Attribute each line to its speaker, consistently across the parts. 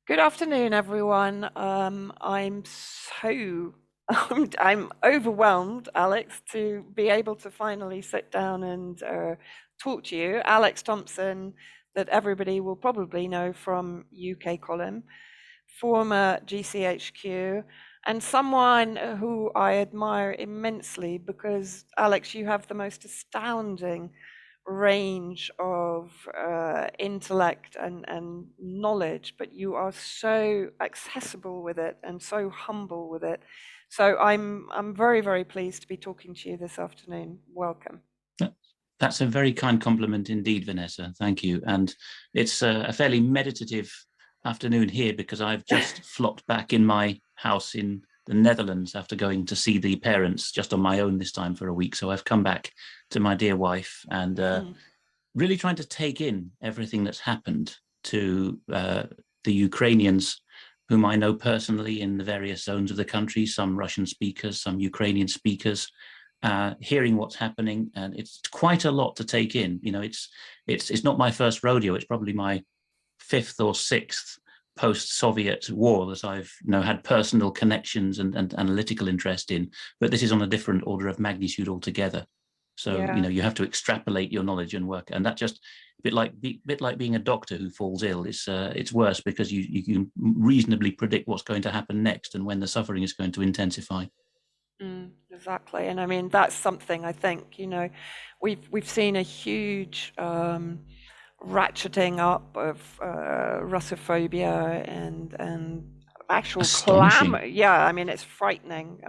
Speaker 1: Good afternoon, everyone. I'm so I'm overwhelmed, Alex, to be able to finally sit down and talk to you. Alex Thomson, that everybody will probably know from UK column, former GCHQ, and someone who I admire immensely because, Alex, you have the most astounding range of intellect and knowledge, but you are so accessible with it and so humble with it. So I'm very, very pleased to be talking to you this afternoon. Welcome.
Speaker 2: That's a very kind compliment indeed, Vanessa. Thank you. And it's a fairly meditative afternoon here because I've just flopped back in my house in the Netherlands after going to see the parents just on my own this time for a week. So I've come back to my dear wife and really trying to take in everything that's happened to the Ukrainians, whom I know personally in the various zones of the country, some Russian speakers, some Ukrainian speakers, hearing what's happening, and it's quite a lot to take in. You know, it's not my first rodeo. It's probably my fifth or sixth post-Soviet war that I've had personal connections and analytical interest in. But this is on a different order of magnitude altogether. So
Speaker 1: Yeah.
Speaker 2: you have to extrapolate your knowledge and work, and that just bit like being a doctor who falls ill. It's worse because you can reasonably predict what's going to happen next and when the suffering is going to intensify.
Speaker 1: Exactly. And I mean, that's something I think, we've seen a huge ratcheting up of Russophobia and actual
Speaker 2: Astonishing.
Speaker 1: clamor. Yeah, I mean, it's frightening.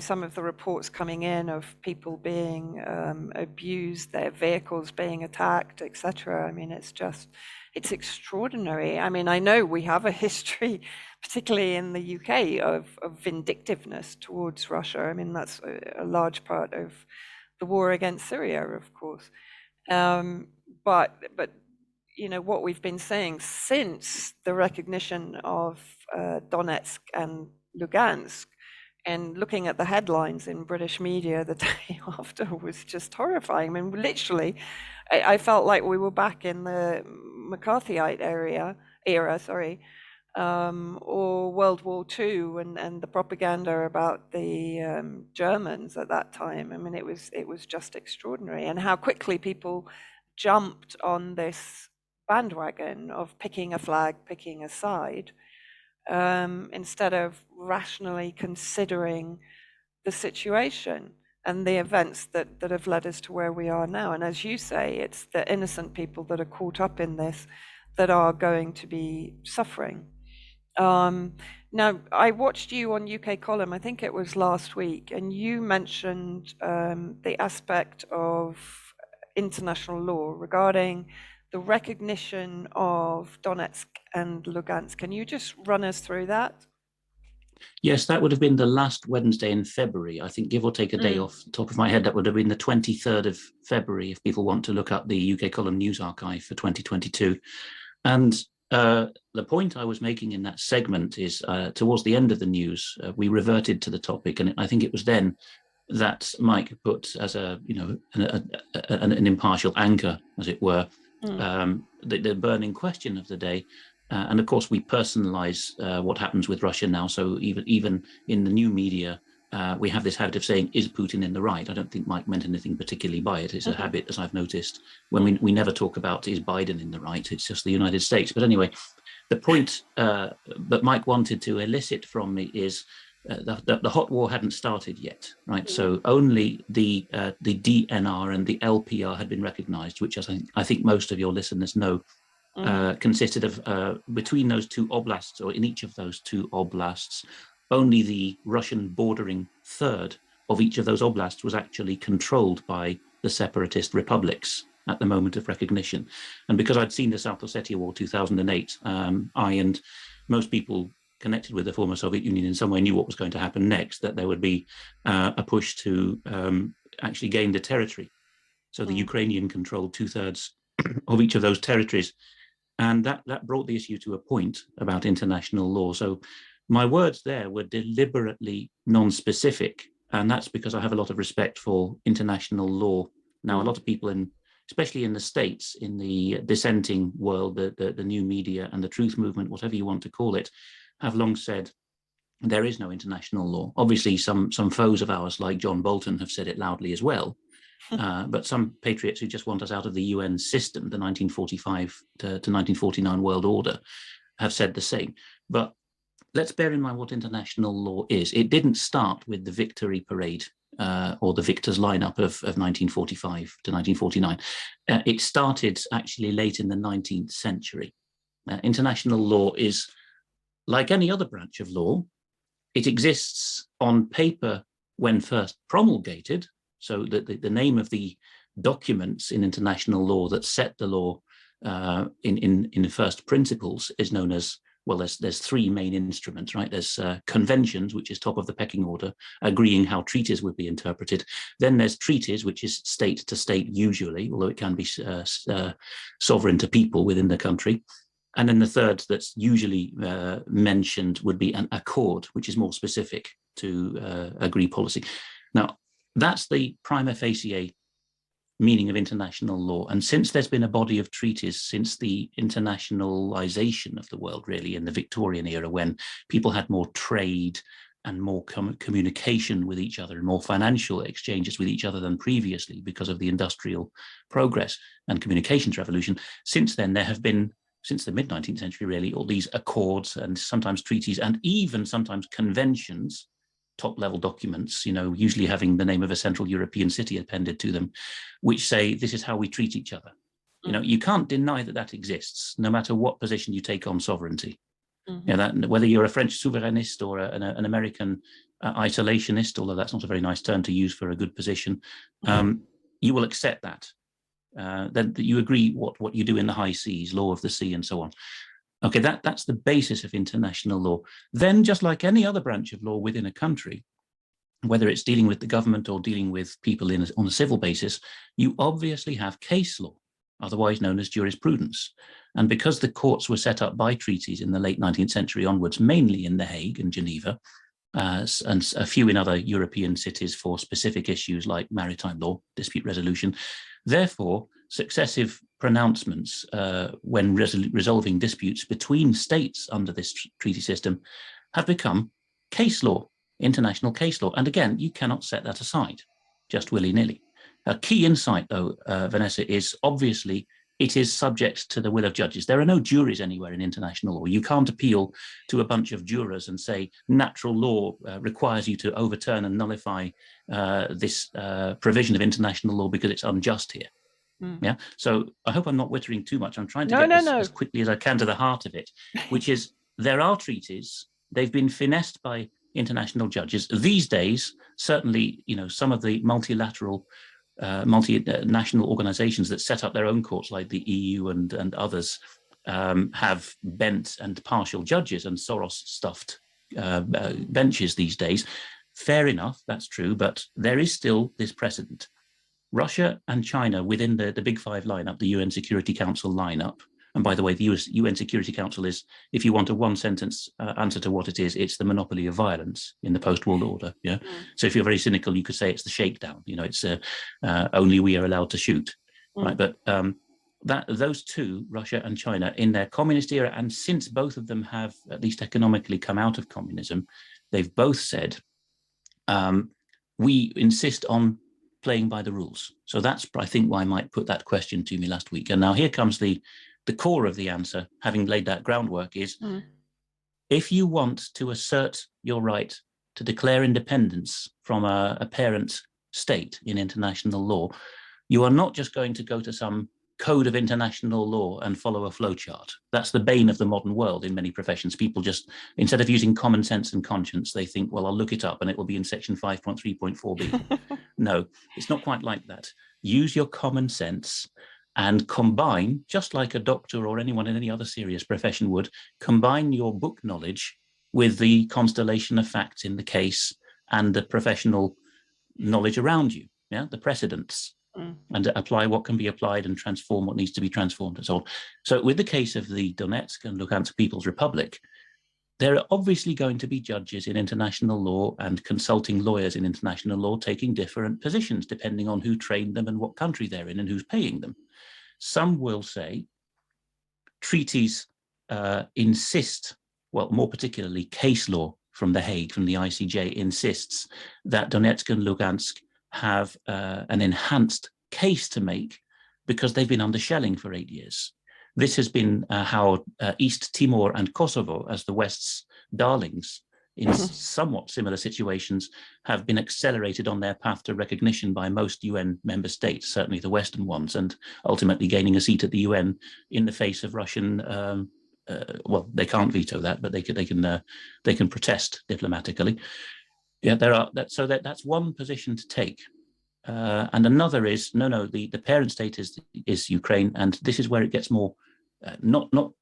Speaker 1: Some of the reports coming in of people being abused, their vehicles being attacked, etc. I mean, it's extraordinary. I mean, I know we have a history, particularly in the UK, of vindictiveness towards Russia. I mean, that's a large part of the war against Syria, of course. But what we've been saying since the recognition of Donetsk and Lugansk, and looking at the headlines in British media the day after was just horrifying. I mean, literally, I felt like we were back in the McCarthyite era, sorry, or World War II, and the propaganda about the Germans at that time. I mean, it was just extraordinary, and how quickly people jumped on this bandwagon of picking a flag, picking a side, instead of rationally considering the situation and the events that have led us to where we are now. And as you say, it's the innocent people that are caught up in this that are going to be suffering. Now, I watched you on UK Column, I think it was last week, and you mentioned the aspect of international law regarding the recognition of Donetsk and Lugansk. Can you just run us through that?
Speaker 2: Yes, that would have been the last Wednesday in February. I think, give or take a day
Speaker 1: Mm,
Speaker 2: off the top of my head, that would have been the 23rd of February, if people want to look up the UK Column News Archive for 2022. And the point I was making in that segment is towards the end of the news, we reverted to the topic. And I think it was then that Mike put as an impartial anchor, as it were,
Speaker 1: mm,
Speaker 2: the burning question of the day. And of course, we personalize what happens with Russia now. So even in the new media, we have this habit of saying, "Is Putin in the right?" I don't think Mike meant anything particularly by it. It's a
Speaker 1: mhm,
Speaker 2: habit, as I've noticed, when we never talk about, "Is Biden in the right?" It's just the United States. But anyway, the point that Mike wanted to elicit from me is the hot war hadn't started yet, right?
Speaker 1: mm,
Speaker 2: So only the DNR and the LPR had been recognized, which I think most of your listeners know
Speaker 1: mhm,
Speaker 2: consisted of, between those two oblasts, or in each of those two oblasts, only the Russian bordering third of each of those oblasts was actually controlled by the separatist republics at the moment of recognition. And because I'd seen the South Ossetia War 2008, I and most people connected with the former Soviet Union in some way knew what was going to happen next, that there would be a push to actually gain the territory. So the
Speaker 1: mm,
Speaker 2: Ukrainian controlled two-thirds of each of those territories, and that brought the issue to a point about international law. So my words there were deliberately non-specific, and that's because I have a lot of respect for international law. Now, a
Speaker 1: mm,
Speaker 2: lot of people, especially in the States, in the dissenting world, the new media and the truth movement, whatever you want to call it, have long said there is no international law. Obviously, some foes of ours, like John Bolton, have said it loudly as well. But some patriots who just want us out of the UN system, the 1945 to 1949 world order, have said the same. But let's bear in mind what international law is. It didn't start with the victory parade or the victors lineup of 1945 to 1949. It started actually late in the 19th century. International law is like any other branch of law. It exists on paper when first promulgated, so that the name of the documents in international law that set the law in the first principles is known as, well, there's three main instruments, right? There's conventions, which is top of the pecking order, agreeing how treaties would be interpreted. Then there's treaties, which is state to state usually, although it can be sovereign to people within the country. And then the third that's usually mentioned would be an accord, which is more specific to agree policy. Now, that's the prima facie meaning of international law. And since there's been a body of treaties since the internationalization of the world, really, in the Victorian era, when people had more trade and more communication with each other and more financial exchanges with each other than previously because of the industrial progress and communications revolution, since then there have been, since the mid-19th century, really, all these accords and sometimes treaties and even sometimes conventions, top-level documents, usually having the name of a Central European city appended to them, which say this is how we treat each other. You can't deny that exists, no matter what position you take on sovereignty. That, whether you're a French souverainist or an American isolationist, although that's not a very nice term to use for a good position, you will accept that. That you agree what you do in the high seas, law of the sea, and so on. Okay, that's the basis of international law. Then, just like any other branch of law within a country, whether it's dealing with the government or dealing with people on a civil basis, you obviously have case law, otherwise known as jurisprudence. And because the courts were set up by treaties in the late 19th century onwards, mainly in The Hague and Geneva, and a few in other European cities for specific issues like maritime law, dispute resolution, therefore, successive pronouncements when resolving disputes between states under this treaty system have become case law, international case law. And again, you cannot set that aside just willy-nilly. A key insight, though, Vanessa, is obviously it is subject to the will of judges. There are no juries anywhere in international law. You can't appeal to a bunch of jurors and say natural law requires you to overturn and nullify this provision of international law because it's unjust here. Yeah. So I hope I'm not wittering too much. I'm trying to get as quickly as I can to the heart of it, which is there are treaties. They've been finessed by international judges. These days, certainly, some of the multilateral, multinational organizations that set up their own courts, like the EU and others, have bent and partial judges and Soros-stuffed benches these days. Fair enough, that's true, but there is still this precedent. Russia and China within the Big Five lineup, the UN Security Council lineup, and by the way, the UN Security Council is, if you want a one-sentence answer to what it is, it's the monopoly of violence in the post-world order. Yeah. So if you're very cynical, you could say it's the shakedown. It's only we are allowed to shoot, right? But those two, Russia and China, in their communist era, and since both of them have at least economically come out of communism, they've both said we insist on playing by the rules. So that's, I think, why Mike put that question to me last week. And now here comes the core of the answer, having laid that groundwork, is if you want to assert your right to declare independence from a parent state in international law, you are not just going to go to some code of international law and follow a flowchart. That's the bane of the modern world in many professions. People just, instead of using common sense and conscience, they think, well, I'll look it up and it will be in section 5.3.4b. No, it's not quite like that. Use your common sense and combine, just like a doctor or anyone in any other serious profession would, combine your book knowledge with the constellation of facts in the case and the professional knowledge around you, the precedents. And apply what can be applied and transform what needs to be transformed and so on. So with the case of the Donetsk and Luhansk People's Republic, there are obviously going to be judges in international law and consulting lawyers in international law taking different positions depending on who trained them and what country they're in and who's paying them. Some will say treaties insist, well, more particularly case law from The Hague, from the ICJ, insists that Donetsk and Lugansk have an enhanced case to make because they've been under shelling for 8 years. This has been how East Timor and Kosovo, as the West's darlings in somewhat similar situations, have been accelerated on their path to recognition by most UN member states, certainly the Western ones, and ultimately gaining a seat at the UN in the face of Russian. Well, they can't veto that, but they can protest diplomatically. Yeah, that's one position to take. And another is no, the parent state is Ukraine, and this is where it gets more not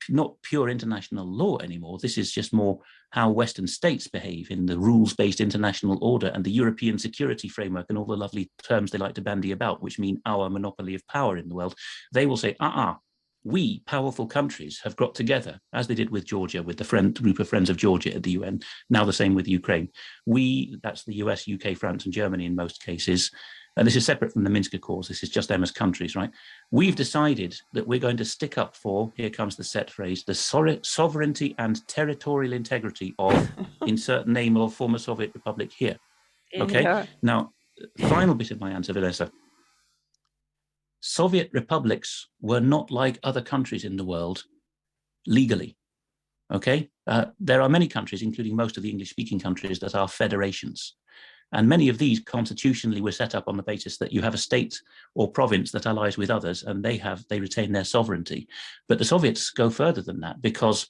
Speaker 2: pure international law anymore. This is just more how Western states behave in the rules-based international order and the European security framework and all the lovely terms they like to bandy about, which mean our monopoly of power in the world. They will say, we, powerful countries, have got together, as they did with Georgia, with the group of friends of Georgia at the UN, now the same with Ukraine. We, that's the US, UK, France, and Germany in most cases, and this is separate from the Minsk Accords, this is just them as countries, right? We've decided that we're going to stick up for, here comes the set phrase, the sovereignty and territorial integrity of, insert name of former Soviet republic here. Okay,
Speaker 1: Yeah.
Speaker 2: Now, final bit of my answer, Vanessa. Soviet republics were not like other countries in the world legally, okay? There are many countries, including most of the English-speaking countries, that are federations. And many of these constitutionally were set up on the basis that you have a state or province that allies with others, and they retain their sovereignty. But the Soviets go further than that, because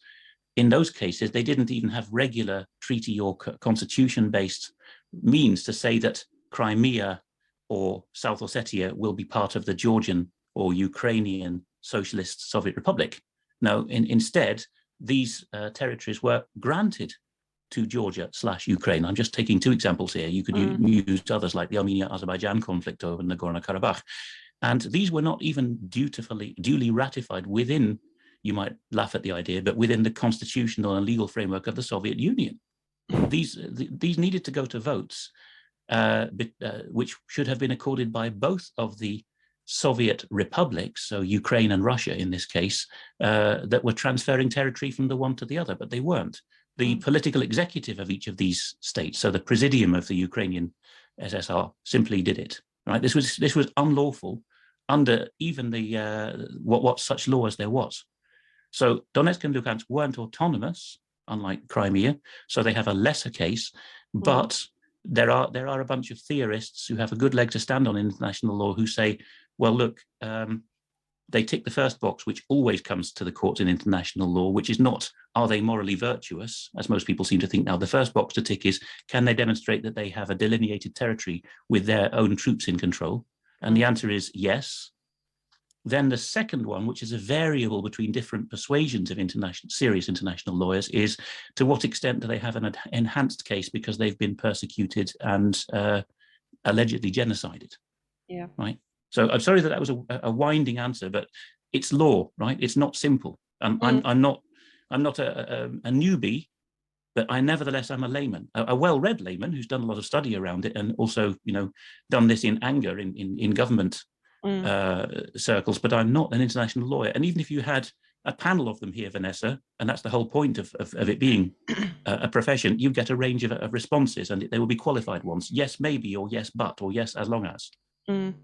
Speaker 2: in those cases, they didn't even have regular treaty or constitution-based means to say that Crimea or South Ossetia will be part of the Georgian or Ukrainian Socialist Soviet Republic. No, instead, these territories were granted to Georgia/Ukraine. I'm just taking two examples here. You could use others like the Armenia-Azerbaijan conflict over Nagorno-Karabakh. And these were not even duly ratified within, you might laugh at the idea, but within the constitutional and legal framework of the Soviet Union. These needed to go to votes, which should have been accorded by both of the Soviet republics, so Ukraine and Russia in this case, that were transferring territory from the one to the other, but they weren't. The political executive of each of these states, so the presidium of the Ukrainian SSR, simply did it. Right? This was unlawful under even the what such law as there was. So Donetsk and Lugansk weren't autonomous, unlike Crimea, so they have a lesser case. But there are a bunch of theorists who have a good leg to stand on in international law who say, well, look, they tick the first box, which always comes to the courts in international law, which is not, are they morally virtuous, as most people seem to think now. The first box to tick is, can they demonstrate that they have a delineated territory with their own troops in control? And the answer is yes. Then the second one, which is a variable between different persuasions of serious international lawyers, is to what extent do they have an enhanced case because they've been persecuted and allegedly genocided? Yeah. Right. So I'm sorry that was a winding answer, but it's law, right? It's not simple. I'm not a newbie, but nevertheless I'm a layman, a well-read layman who's done a lot of study around it, and also done this in anger in government circles. But I'm not an international lawyer. And even if you had a panel of them here, Vanessa, and that's the whole point of it being a profession, you get a range of responses, and they will be qualified ones. Yes, maybe, or yes, but, or yes, as long as.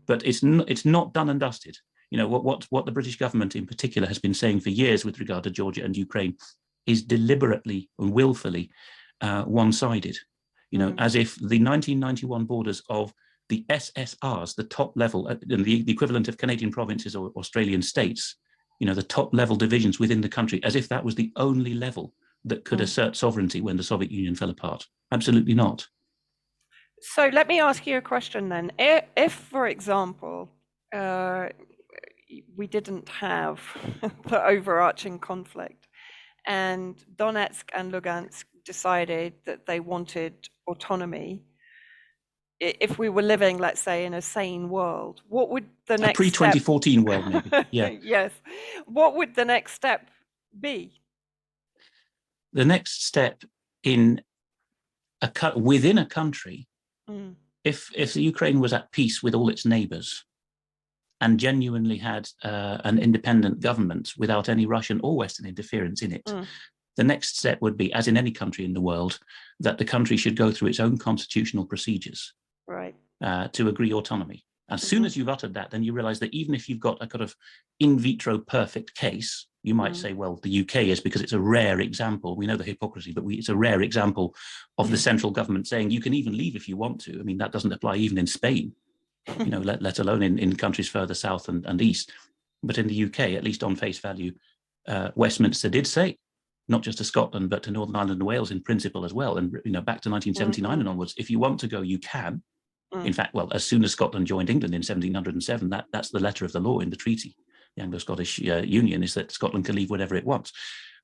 Speaker 2: But it's not done and dusted. What the British government in particular has been saying for years with regard to Georgia and Ukraine is deliberately and willfully one-sided. As if the 1991 borders of the SSRs, the top level, the equivalent of Canadian provinces or Australian states, the top level divisions within the country, as if that was the only level that could assert sovereignty when the Soviet Union fell apart. Absolutely not.
Speaker 1: So let me ask you a question then. If for example, we didn't have the overarching conflict and Donetsk and Lugansk decided that they wanted autonomy, if we were living, let's say, in a sane world, what would the next
Speaker 2: pre-2014 world, maybe? Yeah.
Speaker 1: Yes. What would the next step be?
Speaker 2: the next step in within a country, if the Ukraine was at peace with all its neighbors and genuinely had an independent government without any Russian or Western interference in it, the next step would be, as in any country in the world, that the country should go through its own constitutional procedures to agree autonomy. As soon as you've uttered that, then you realize that even if you've got a kind of in vitro perfect case, you might say, well, the UK is, because it's a rare example. We know the hypocrisy, but it's a rare example of the central government saying you can even leave if you want to. I mean, that doesn't apply even in Spain, you know, let alone in countries further south and east. But in the UK, at least on face value, Westminster did say, not just to Scotland, but to Northern Ireland and Wales in principle as well. And, you know, back to 1979 and onwards, if you want to go, you can. In fact, well, as soon as Scotland joined England in 1707, that's the letter of the law in the treaty. The Anglo-Scottish Union is that Scotland can leave whenever it wants.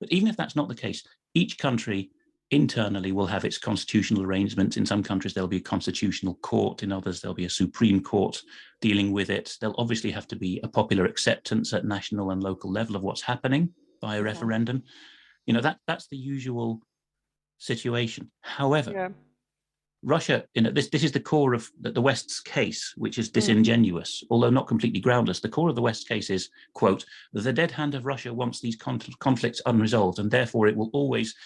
Speaker 2: But even if that's not the case, each country internally will have its constitutional arrangements. In some countries, there'll be a constitutional court. In others, there'll be a Supreme Court dealing with it. There'll obviously have to be a popular acceptance at national and local level of what's happening by a referendum. You know, that's the usual situation. However, Russia, you know, this is the core of the West's case, which is disingenuous, although not completely groundless. The core of the West's case is, quote, the dead hand of Russia wants these conflicts unresolved, and therefore it will always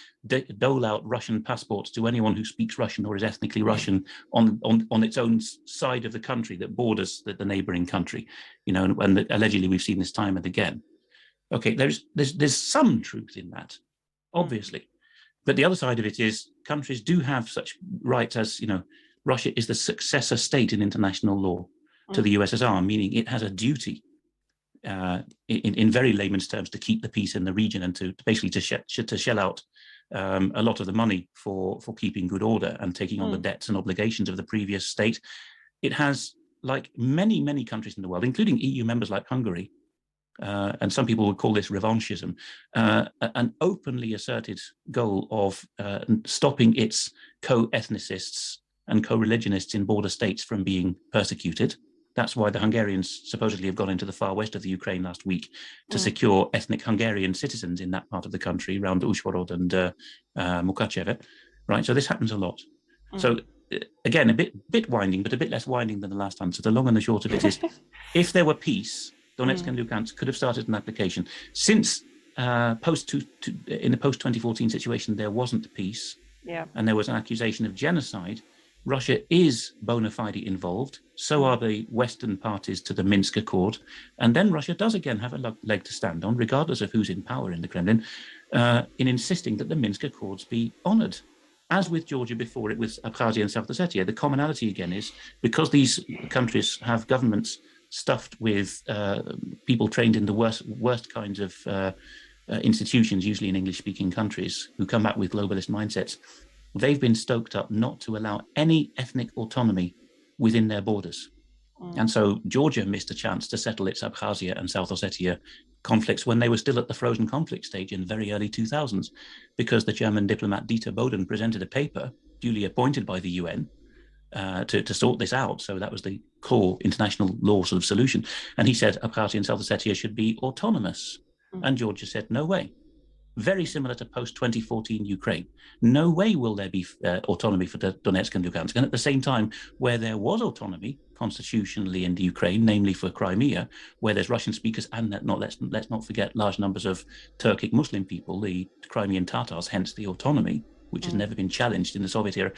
Speaker 2: dole out Russian passports to anyone who speaks Russian or is ethnically Russian on its own side of the country that borders the neighboring country. You know, and allegedly we've seen this time and again. Okay, there's some truth in that, obviously. But the other side of it is countries do have such rights as, you know, Russia is the successor state in international law to the USSR, meaning it has a duty, in very layman's terms, to keep the peace in the region and to basically to shell out a lot of the money for keeping good order and taking on the debts and obligations of the previous state. It has, like many, many countries in the world, including EU members like Hungary, and some people would call this revanchism, an openly asserted goal of stopping its co-ethnicists and co-religionists in border states from being persecuted. That's why the Hungarians supposedly have gone into the far west of the Ukraine last week to secure ethnic Hungarian citizens in that part of the country, around Uzhhorod and Mukachevo, right? So this happens a lot. So again, a bit winding, but a bit less winding than the last time. So the long and the short of it is, if there were peace, Donetsk and Lugansk could have started an application. Since in the post-2014 situation, there wasn't peace, and there was an accusation of genocide, Russia is bona fide involved. So are the Western parties to the Minsk Accord. And then Russia does again have a leg to stand on, regardless of who's in power in the Kremlin, in insisting that the Minsk Accords be honored. As with Georgia before it with Abkhazia and South Ossetia, the commonality again is because these countries have governments stuffed with people trained in the worst kinds of institutions, usually in English-speaking countries, who come back with globalist mindsets. They've been stoked up not to allow any ethnic autonomy within their borders. And so Georgia missed a chance to settle its Abkhazia and South Ossetia conflicts when they were still at the frozen conflict stage in the very early 2000s, because the German diplomat Dieter Bohlen presented a paper duly appointed by the UN to sort this out. So that was the core international law sort of solution. And he said Abkhazia and South Ossetia should be autonomous. And Georgia said, no way. Very similar to post-2014 Ukraine. No way will there be autonomy for Donetsk and Lugansk. And at the same time, where there was autonomy constitutionally in the Ukraine, namely for Crimea, where there's Russian speakers and let's not forget large numbers of Turkic Muslim people, the Crimean Tatars, hence the autonomy, which has never been challenged in the Soviet era.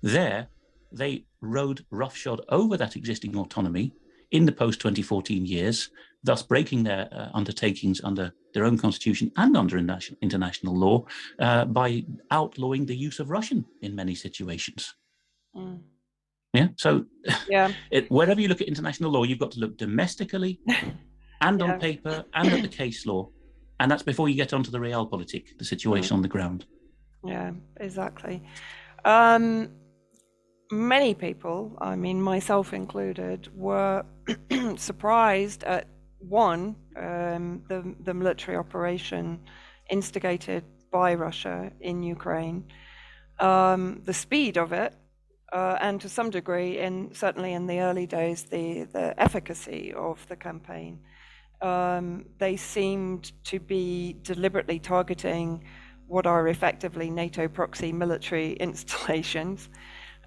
Speaker 2: There, they rode roughshod over that existing autonomy in the post-2014 years, thus breaking their undertakings under their own constitution and under international law by outlawing the use of Russian in many situations. Yeah. So wherever you look at international law, you've got to look domestically and on paper and at the case law. And that's before you get onto the realpolitik, the situation on the ground.
Speaker 1: Yeah, exactly. Many people, I mean, myself included, were surprised at the military operation instigated by Russia in Ukraine, the speed of it, and to some degree, certainly in the early days, the efficacy of the campaign. They seemed to be deliberately targeting what are effectively NATO proxy military installations,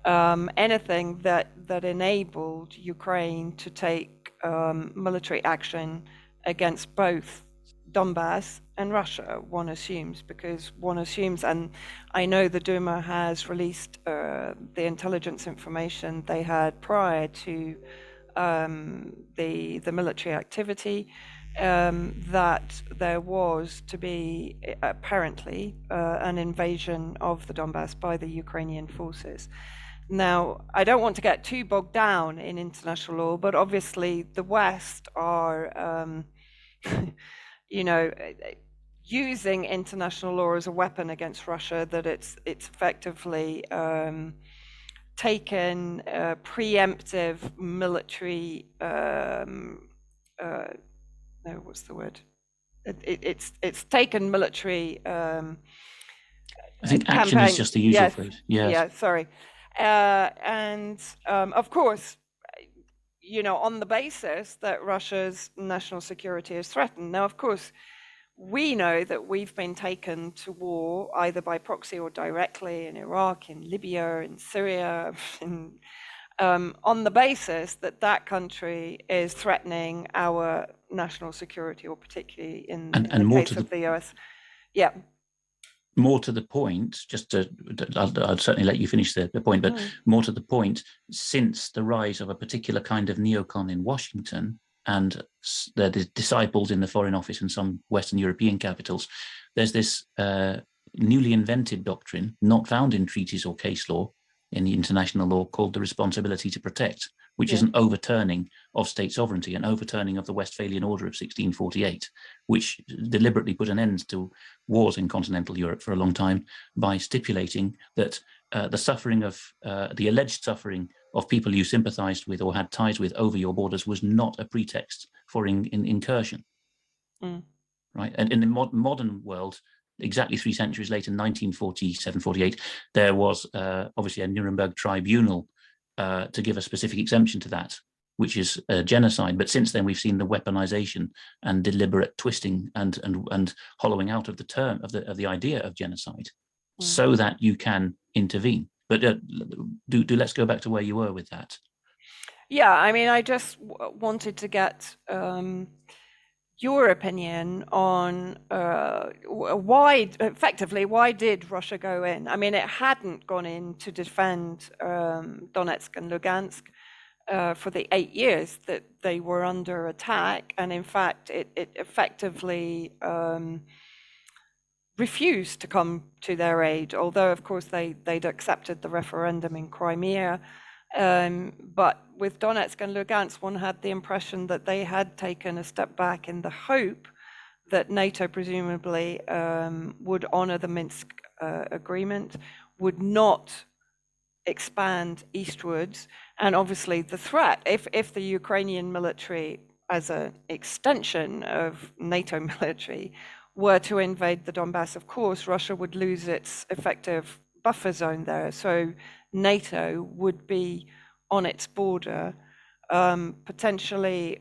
Speaker 1: anything that enabled Ukraine to take military action against both Donbass and Russia, one assumes, and I know the Duma has released the intelligence information they had prior to the military activity, that there was to be apparently an invasion of the Donbass by the Ukrainian forces. Now, I don't want to get too bogged down in international law, but obviously the West are, using international law as a weapon against Russia, that it's effectively taken preemptive military, what's the word? It's taken military
Speaker 2: I think action
Speaker 1: campaign.
Speaker 2: is just the usual phrase. Yes.
Speaker 1: Yeah, sorry. And of course, on the basis that Russia's national security is threatened. Now, of course, we know that we've been taken to war either by proxy or directly in Iraq, in Libya, in Syria, on the basis that that country is threatening our national security, or particularly in the case of the US. Yeah.
Speaker 2: More to the point, I'll certainly let you finish the point, but more to the point, since the rise of a particular kind of neocon in Washington and the disciples in the Foreign Office and some Western European capitals, there's this newly invented doctrine, not found in treaties or case law, in the international law, called the responsibility to protect, which is an overturning of state sovereignty, an overturning of the Westphalian Order of 1648, which deliberately put an end to wars in continental Europe for a long time by stipulating that the suffering of, the alleged suffering of people you sympathized with or had ties with over your borders was not a pretext for incursion. Right? And in the modern world, exactly 3 centuries later, 1947-48, there was obviously a Nuremberg tribunal to give a specific exemption to that, which is genocide. But since then, we've seen the weaponization and deliberate twisting and hollowing out of the term of the idea of genocide, so that you can intervene. But let's go back to where you were with that.
Speaker 1: Yeah, I mean, I just wanted to get your opinion on why did Russia go in? I mean, it hadn't gone in to defend Donetsk and Lugansk for the 8 years that they were under attack, and in fact, it effectively refused to come to their aid, although of course they'd accepted the referendum in Crimea. But with Donetsk and Lugansk, one had the impression that they had taken a step back in the hope that NATO presumably would honor the Minsk agreement, would not expand eastwards, and obviously the threat, if the Ukrainian military, as an extension of NATO military, were to invade the Donbass, of course, Russia would lose its effective buffer zone there. So NATO would be on its border, potentially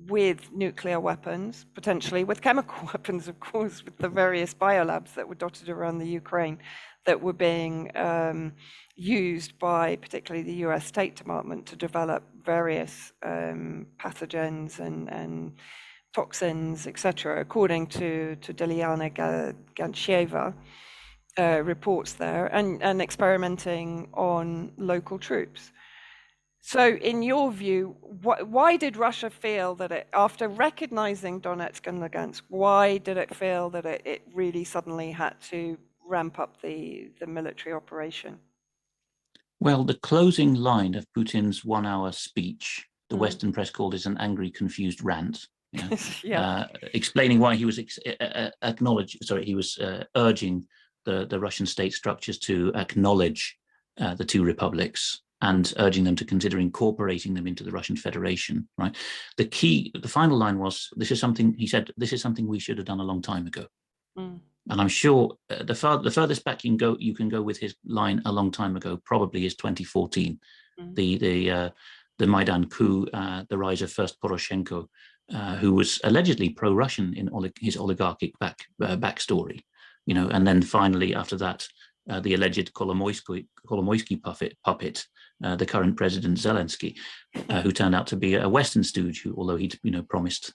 Speaker 1: with nuclear weapons, potentially with chemical weapons, of course, with the various biolabs that were dotted around the Ukraine that were being used by particularly the US State Department to develop various pathogens and toxins, etc., according to Deliana Gancheva. Reports there and experimenting on local troops. So in your view, why did Russia feel that after recognizing Donetsk and Lugansk, why did it feel that it really suddenly had to ramp up the military operation?
Speaker 2: Well, the closing line of Putin's 1-hour speech, the Western press called it an angry, confused rant, explaining why he was urging the Russian state structures to acknowledge the two republics and urging them to consider incorporating them into the Russian Federation. Right. The final line was, "This is something," he said, "this is something we should have done a long time ago." And I'm sure the furthest back you can go with his line "a long time ago" probably is 2014, the Maidan coup, the rise of first Poroshenko, who was allegedly pro-Russian in his oligarchic backstory. and then finally after that, the alleged Kolomoisky puppet, the current President Zelensky, who turned out to be a Western stooge, although he'd promised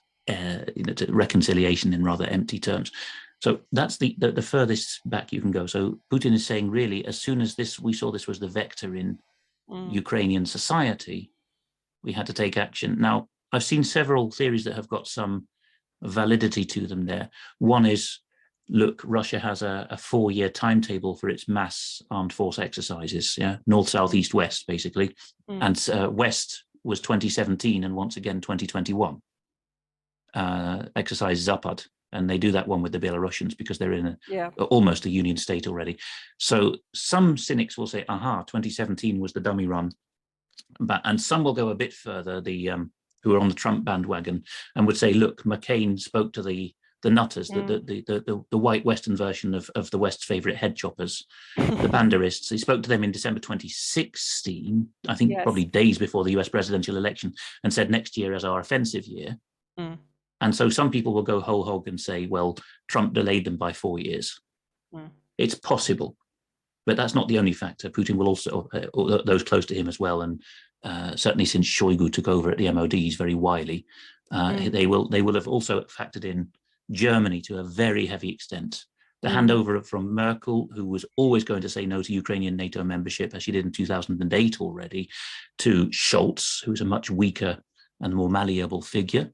Speaker 2: reconciliation in rather empty terms. So that's the furthest back you can go. So Putin is saying, really, as soon as we saw this was the vector in Ukrainian society, we had to take action. Now, I've seen several theories that have got some validity to them there. One is, look, Russia has a 4-year timetable for its mass armed force exercises, north, south, east, west, basically. And west was 2017 and once again 2021. Exercise Zapad. And they do that one with the Belarusians because they're in almost a union state already. So some cynics will say, 2017 was the dummy run. And some will go a bit further, who are on the Trump bandwagon, and would say, look, McCain spoke to the nutters, the white Western version of the West's favorite head choppers, the banderists. He spoke to them in December 2016, I think probably days before the US presidential election, and said next year as our offensive year. And so some people will go whole hog and say, well, Trump delayed them by 4 years. It's possible, but that's not the only factor. Putin will also, those close to him as well, and certainly since Shoigu took over at the MOD, he's very wily. They will have also factored in Germany to a very heavy extent. The handover from Merkel, who was always going to say no to Ukrainian NATO membership, as she did in 2008 already, to Scholz, who's a much weaker and more malleable figure,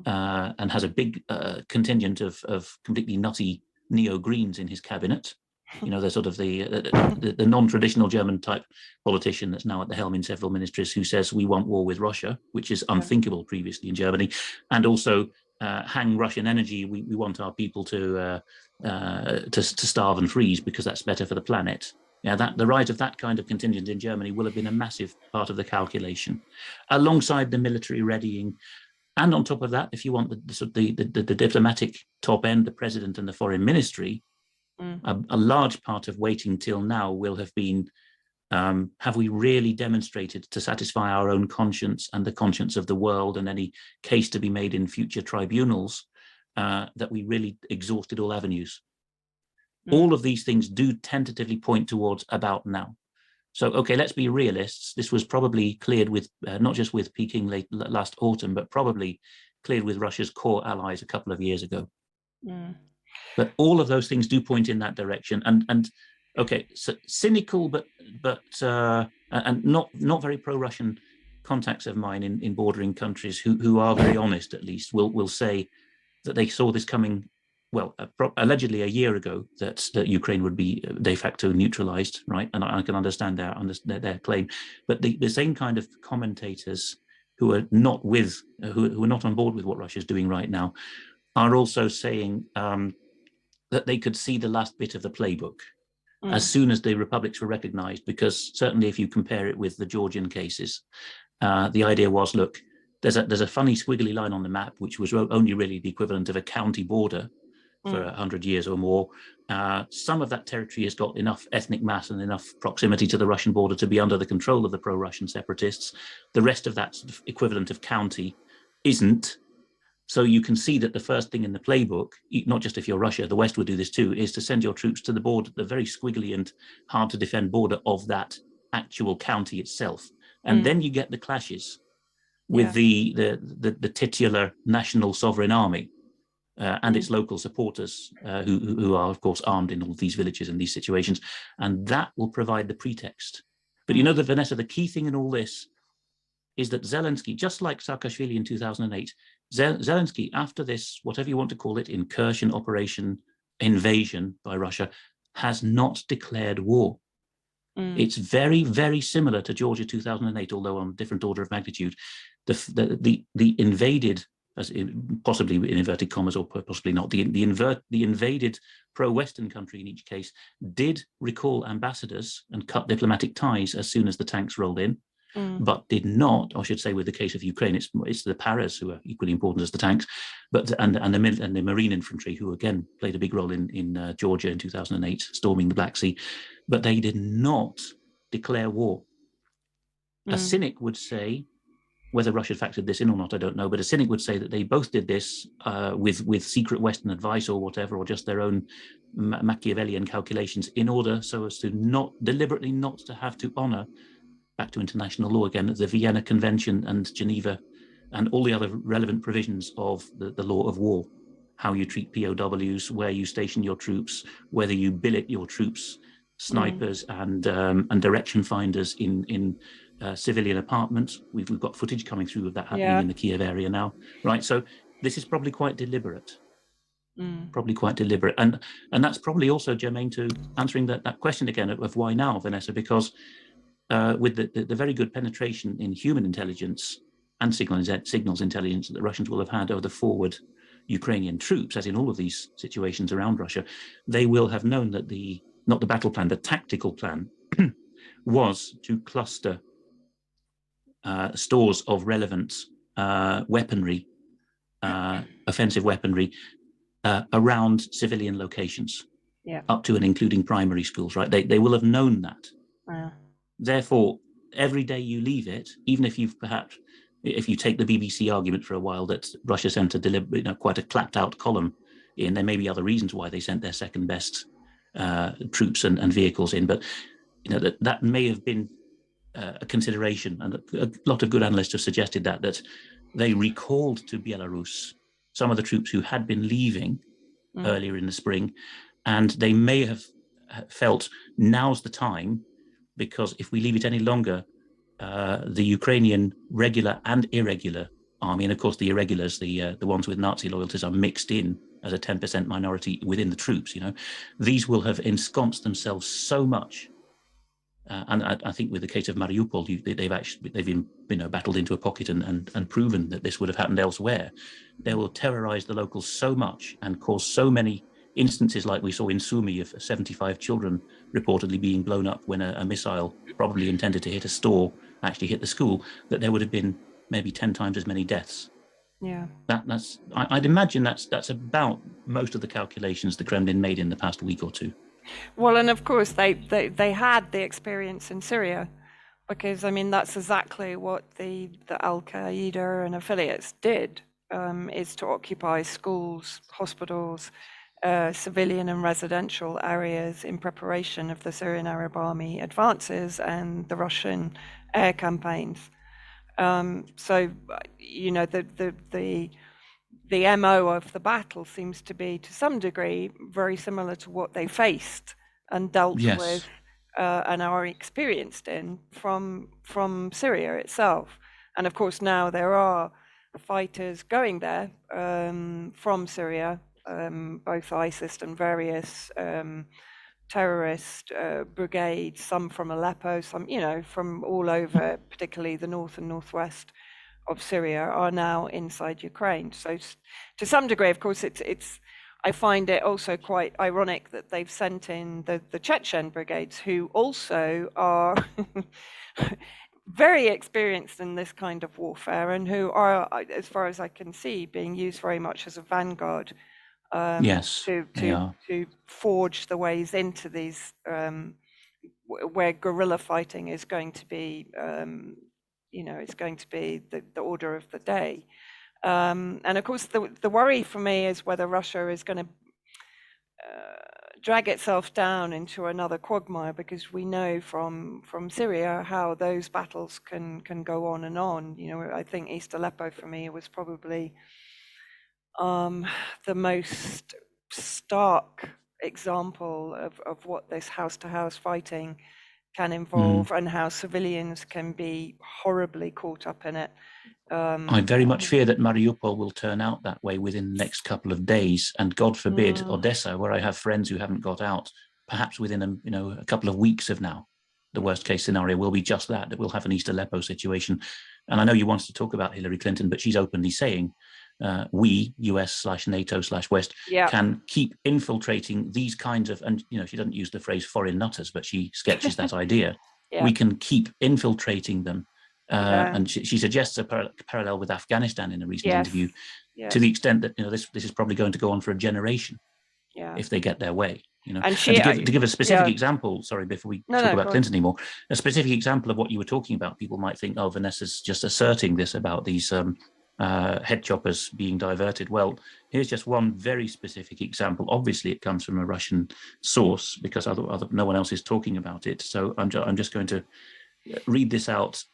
Speaker 2: and has a big contingent of completely nutty neo-Greens in his cabinet. They're sort of the non-traditional German type politician that's now at the helm in several ministries, who says we want war with Russia, which is unthinkable previously in Germany, and also hang Russian energy. We want our people to starve and freeze because that's better for the planet. The rise of that kind of contingent in Germany will have been a massive part of the calculation, alongside the military readying. And on top of that, if you want the diplomatic top end, the president and the foreign ministry, a large part of waiting till now will have been, have we really demonstrated to satisfy our own conscience and the conscience of the world and any case to be made in future tribunals, that we really exhausted all avenues? All of these things do tentatively point towards about now. So, okay, let's be realists. This was probably cleared with, not just with Peking last autumn, but probably cleared with Russia's core allies a couple of years ago. But all of those things do point in that direction. And okay, so cynical, but and not very pro-Russian contacts of mine in bordering countries who are very honest, at least, will say that they saw this coming. Well, allegedly a year ago, that Ukraine would be de facto neutralized, right? And I can understand their claim, but the same kind of commentators who are not who are not on board with what Russia's doing right now are also saying that they could see the last bit of the playbook as soon as the republics were recognized, because certainly if you compare it with the Georgian cases, the idea was, look, there's a funny squiggly line on the map, which was only really the equivalent of a county border for 100 years or more. Some of that territory has got enough ethnic mass and enough proximity to the Russian border to be under the control of the pro-Russian separatists. The rest of that sort of equivalent of county isn't. So you can see that the first thing in the playbook, not just if you're Russia, the West would do this too, is to send your troops to the border, the very squiggly and hard to defend border of that actual county itself. And then you get the clashes with the titular national sovereign army and its local supporters, who are, of course, armed in all of these villages and these situations. And that will provide the pretext. But you know that, Vanessa, the key thing in all this is that Zelensky, just like Saakashvili in 2008, Zelensky, after this, whatever you want to call it, incursion, operation, invasion by Russia, has not declared war. It's very, very similar to Georgia 2008, although on a different order of magnitude. The invaded, as possibly in inverted commas or possibly not, the invaded pro-Western country in each case did recall ambassadors and cut diplomatic ties as soon as the tanks rolled in, but did not, I should say, with the case of Ukraine, it's the paras who are equally important as the tanks, but and the marine infantry, who again played a big role in Georgia in 2008, storming the Black Sea, but they did not declare war. A cynic would say, Whether Russia factored this in or not, I don't know. But a cynic would say that they both did this with secret Western advice or whatever, or just their own Machiavellian calculations in order so as to deliberately not to have to honor, back to international law again, the Vienna Convention and Geneva and all the other relevant provisions of the law of war, how you treat POWs, where you station your troops, whether you billet your troops, snipers and direction finders in civilian apartments. We've got footage coming through of that happening in the Kiev area now, right? So this is probably quite deliberate. Probably quite deliberate, and that's probably also germane to answering that question again of why now, Vanessa, because with the very good penetration in human intelligence and signals intelligence that the Russians will have had over the forward Ukrainian troops, as in all of these situations around Russia, they will have known that not the battle plan, the tactical plan was to cluster stores of relevant weaponry, offensive weaponry, around civilian locations, up to and including primary schools, right? They will have known that. Therefore, every day you leave it, even if if you take the BBC argument for a while that Russia sent quite a clapped out column in, there may be other reasons why they sent their second best troops and vehicles in, but that may have been a consideration, and a lot of good analysts have suggested that they recalled to Belarus some of the troops who had been leaving earlier in the spring, and they may have felt now's the time, because if we leave it any longer, the Ukrainian regular and irregular army, and of course the irregulars, the ones with Nazi loyalties, are mixed in as a 10% minority within the troops. These will have ensconced themselves so much. And I think with the case of Mariupol, they've been battled into a pocket and proven that this would have happened elsewhere. They will terrorize the locals so much and cause so many instances like we saw in Sumy of 75 children reportedly being blown up when a missile probably intended to hit a store actually hit the school, that there would have been maybe 10 times as many deaths. I'd imagine that's about most of the calculations the Kremlin made in the past week or two.
Speaker 1: Well, and of course they had the experience in Syria, because that's exactly what the Al Qaeda and affiliates did, is to occupy schools, hospitals, civilian and residential areas in preparation of the Syrian Arab Army advances and the Russian air campaigns. So the MO of the battle seems to be, to some degree, very similar to what they faced and dealt with and are experienced in from Syria itself. And of course, now there are fighters going there from Syria, both ISIS and various terrorist brigades, some from Aleppo, some from all over, particularly the north and northwest of Syria, are now inside Ukraine. So to some degree, of course, I find it also quite ironic that they've sent in the Chechen brigades, who also are very experienced in this kind of warfare, and who are, as far as I can see, being used very much as a vanguard to forge the ways into these where guerrilla fighting is going to be it's going to be the order of the day. And of course, the worry for me is whether Russia is going to drag itself down into another quagmire, because we know from Syria how those battles can go on and on. I think East Aleppo for me was probably the most stark example of what this house-to-house fighting can involve, and how civilians can be horribly caught up in it.
Speaker 2: I very much fear that Mariupol will turn out that way within the next couple of days, and God forbid Odessa, where I have friends who haven't got out, perhaps within a couple of weeks of now. The worst case scenario will be just that we'll have an East Aleppo situation. And I know you wanted to talk about Hillary Clinton, but she's openly saying we, US/NATO/West, can keep infiltrating these kinds of, and she doesn't use the phrase foreign nutters, but she sketches that idea. We can keep infiltrating them. And she suggests a parallel with Afghanistan in a recent interview, to the extent that this is probably going to go on for a generation.
Speaker 1: Yeah.
Speaker 2: if they get their way. You know,
Speaker 1: And
Speaker 2: to give a specific
Speaker 1: yeah.
Speaker 2: example, sorry, before we
Speaker 1: No,
Speaker 2: talk
Speaker 1: no,
Speaker 2: about
Speaker 1: go on.
Speaker 2: Clinton anymore, a specific example of what you were talking about, people might think, oh, Vanessa's just asserting this about these head choppers being diverted. Well, here's just one very specific example. Obviously, it comes from a Russian source because no one else is talking about it. So I'm just going to read this out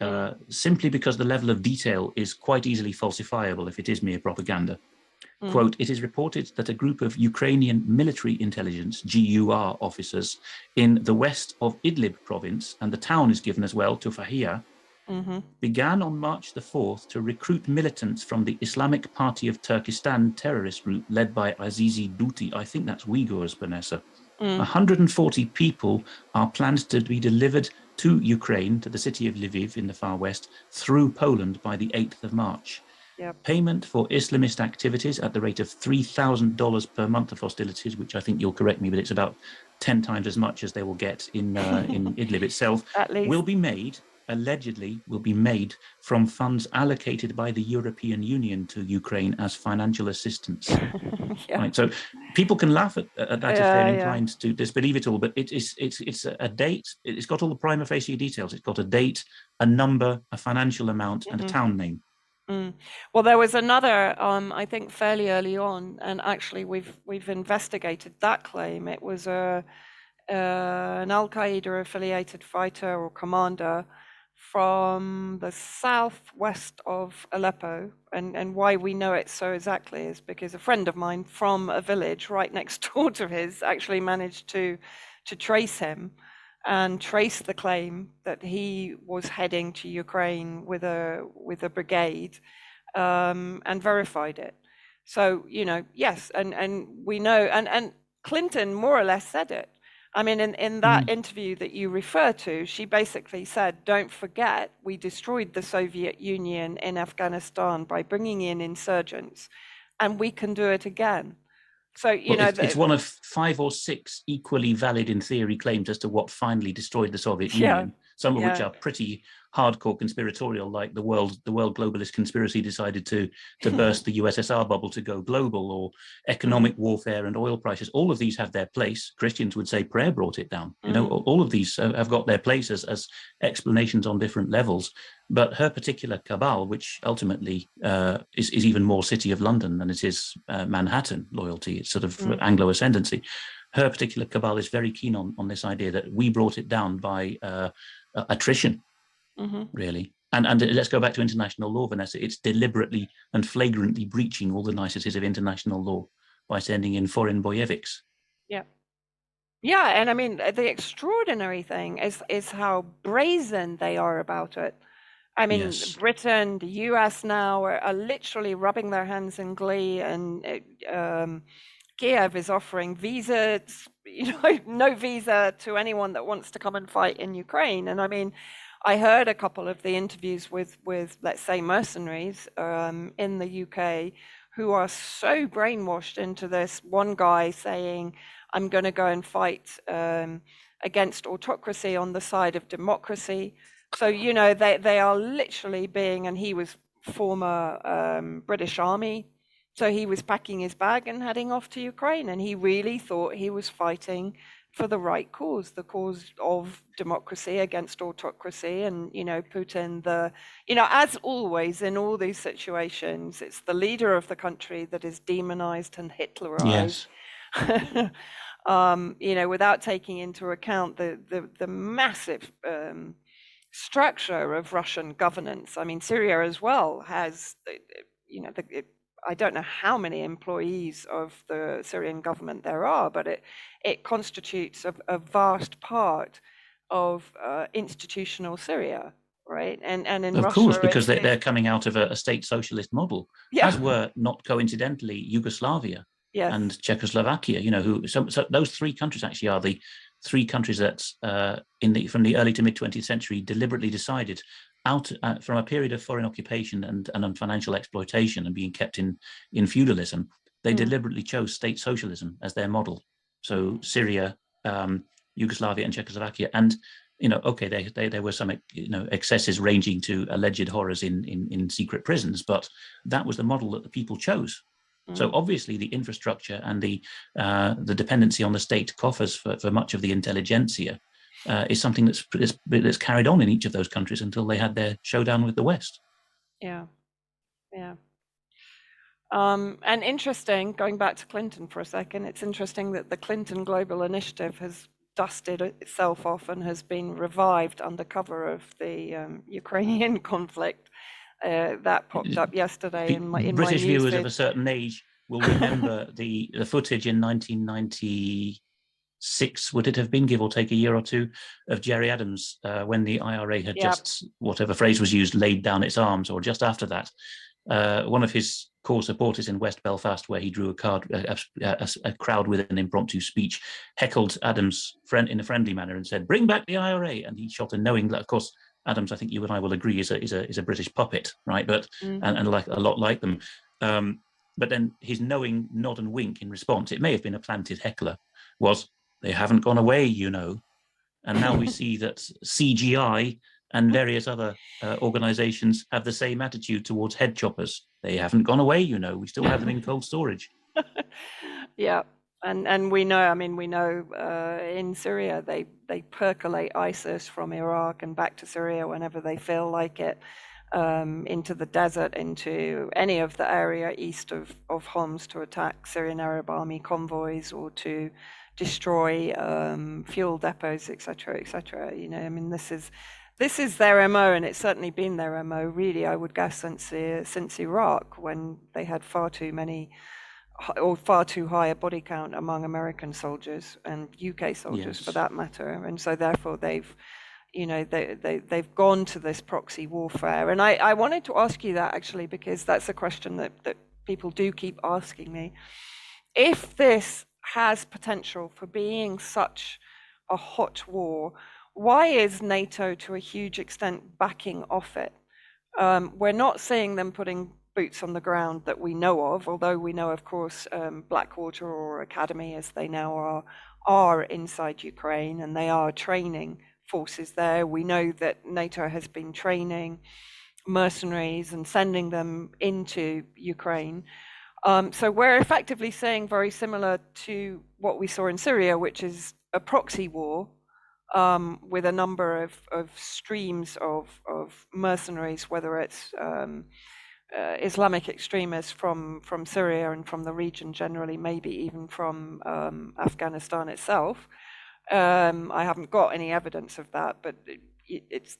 Speaker 2: simply because the level of detail is quite easily falsifiable if it is mere propaganda. Quote, it is reported that a group of Ukrainian military intelligence, GUR officers in the west of Idlib province, and the town is given as well, to Fahia, began on March the 4th to recruit militants from the Islamic Party of Turkestan terrorist group led by Azizi Duti. I think that's Uyghurs, Vanessa. 140 people are planned to be delivered to Ukraine, to the city of Lviv in the far west, through Poland by the 8th of March.
Speaker 1: Yep.
Speaker 2: Payment for Islamist activities at the rate of $3,000 per month of hostilities, which I think you'll correct me, but it's about 10 times as much as they will get in Idlib itself, allegedly will be made from funds allocated by the European Union to Ukraine as financial assistance.
Speaker 1: Yeah.
Speaker 2: Right. So people can laugh at that if they're inclined to disbelieve it all, but it's a date. It's got all the prima facie details. It's got a date, a number, a financial amount, and a town name.
Speaker 1: Well, there was another, I think, fairly early on, and actually we've investigated that claim. It was an Al Qaeda affiliated fighter or commander from the southwest of Aleppo, and why we know it so exactly is because a friend of mine from a village right next door to his actually managed to trace him and trace the claim that he was heading to Ukraine with a brigade, and verified it. So, you know, yes, and we know, and Clinton more or less said it. I mean, in that interview that you refer to, she basically said, don't forget, we destroyed the Soviet Union in Afghanistan by bringing in insurgents, and we can do it again. So,
Speaker 2: it's one of 5 or 6 equally valid in theory claims as to what finally destroyed the Soviet Union, some of which are pretty hardcore conspiratorial, like the world globalist conspiracy decided to burst the USSR bubble to go global, or economic warfare and oil prices. All of these have their place. Christians would say prayer brought it down. You know, all of these have got their places as explanations on different levels. But her particular cabal, which ultimately is even more City of London than it is Manhattan loyalty, it's sort of Anglo ascendancy. Her particular cabal is very keen on this idea that we brought it down by attrition, really. And let's go back to international law, Vanessa. It's deliberately and flagrantly breaching all the niceties of international law by sending in foreign boyeviks.
Speaker 1: Yeah. Yeah, and I mean, the extraordinary thing is how brazen they are about it. I mean, Britain, the US now are literally rubbing their hands in glee, and Kiev is offering visas, no visa to anyone that wants to come and fight in Ukraine. And I mean, I heard a couple of the interviews with let's say, mercenaries in the UK who are so brainwashed into this. One guy saying, I'm going to go and fight against autocracy on the side of democracy. So, they are literally being, and he was former British Army, so he was packing his bag and heading off to Ukraine, and he really thought he was fighting for the right cause, the cause of democracy against autocracy. And, Putin, as always in all these situations, it's the leader of the country that is demonized and Hitlerized. Without taking into account the massive structure of Russian governance. I mean, Syria as well has, I don't know how many employees of the Syrian government there are, but it constitutes a vast part of institutional Syria, right? And in Russia,
Speaker 2: of course, because they're coming out of a state socialist model, as were, not coincidentally, Yugoslavia and Czechoslovakia. So those 3 countries actually are the 3 countries that from the early to mid 20th century deliberately decided, from a period of foreign occupation and financial exploitation and being kept in feudalism, they deliberately chose state socialism as their model. So Syria, Yugoslavia, and Czechoslovakia, and there were some excesses ranging to alleged horrors in secret prisons, but that was the model that the people chose. So obviously the infrastructure and the dependency on the state coffers for much of the intelligentsia is something that's carried on in each of those countries until they had their showdown with the West.
Speaker 1: Yeah, yeah. And interesting, going back to Clinton for a second, it's interesting that the Clinton Global Initiative has dusted itself off and has been revived under cover of the Ukrainian conflict. That popped up yesterday in my
Speaker 2: British viewers
Speaker 1: newsfeed.
Speaker 2: of a certain age will remember the footage in 1996, would it have been, give or take a year or two, of Gerry Adams when the IRA had just, whatever phrase was used, laid down its arms, or just after that. One of his core supporters in West Belfast, where he drew a crowd with an impromptu speech, heckled Adams in a friendly manner and said, "Bring back the IRA," and he shot a knowing, of course, Adams, I think you and I will agree, is a British puppet, right? But and like a lot like them. But then his knowing nod and wink in response, it may have been a planted heckler, was, "They haven't gone away, you know." And now we see that CGI and various other organizations have the same attitude towards head choppers. They haven't gone away, you know. We still have them in cold storage.
Speaker 1: Yeah. And we know, I mean, we know in Syria, they percolate ISIS from Iraq and back to Syria whenever they feel like it, into the desert, into any of the area east of Homs to attack Syrian Arab Army convoys or to destroy fuel depots, etc., etc. You know, I mean, this is their MO, and it's certainly been their MO, really, I would guess, since Iraq, when they had far too high a body count among American soldiers and UK soldiers, for that matter, and so therefore they've gone to this proxy warfare. And I wanted to ask you that, actually, because that's a question that people do keep asking me. If this has potential for being such a hot war, why is NATO to a huge extent backing off it? We're not seeing them putting boots on the ground that we know of, although we know, of course, Blackwater or Academy, as they now are inside Ukraine, and they are training forces there. We know that NATO has been training mercenaries and sending them into Ukraine. So we're effectively saying very similar to what we saw in Syria, which is a proxy war, with a number of streams of mercenaries, whether it's Islamic extremists from Syria and from the region generally, maybe even from Afghanistan itself. I haven't got any evidence of that, but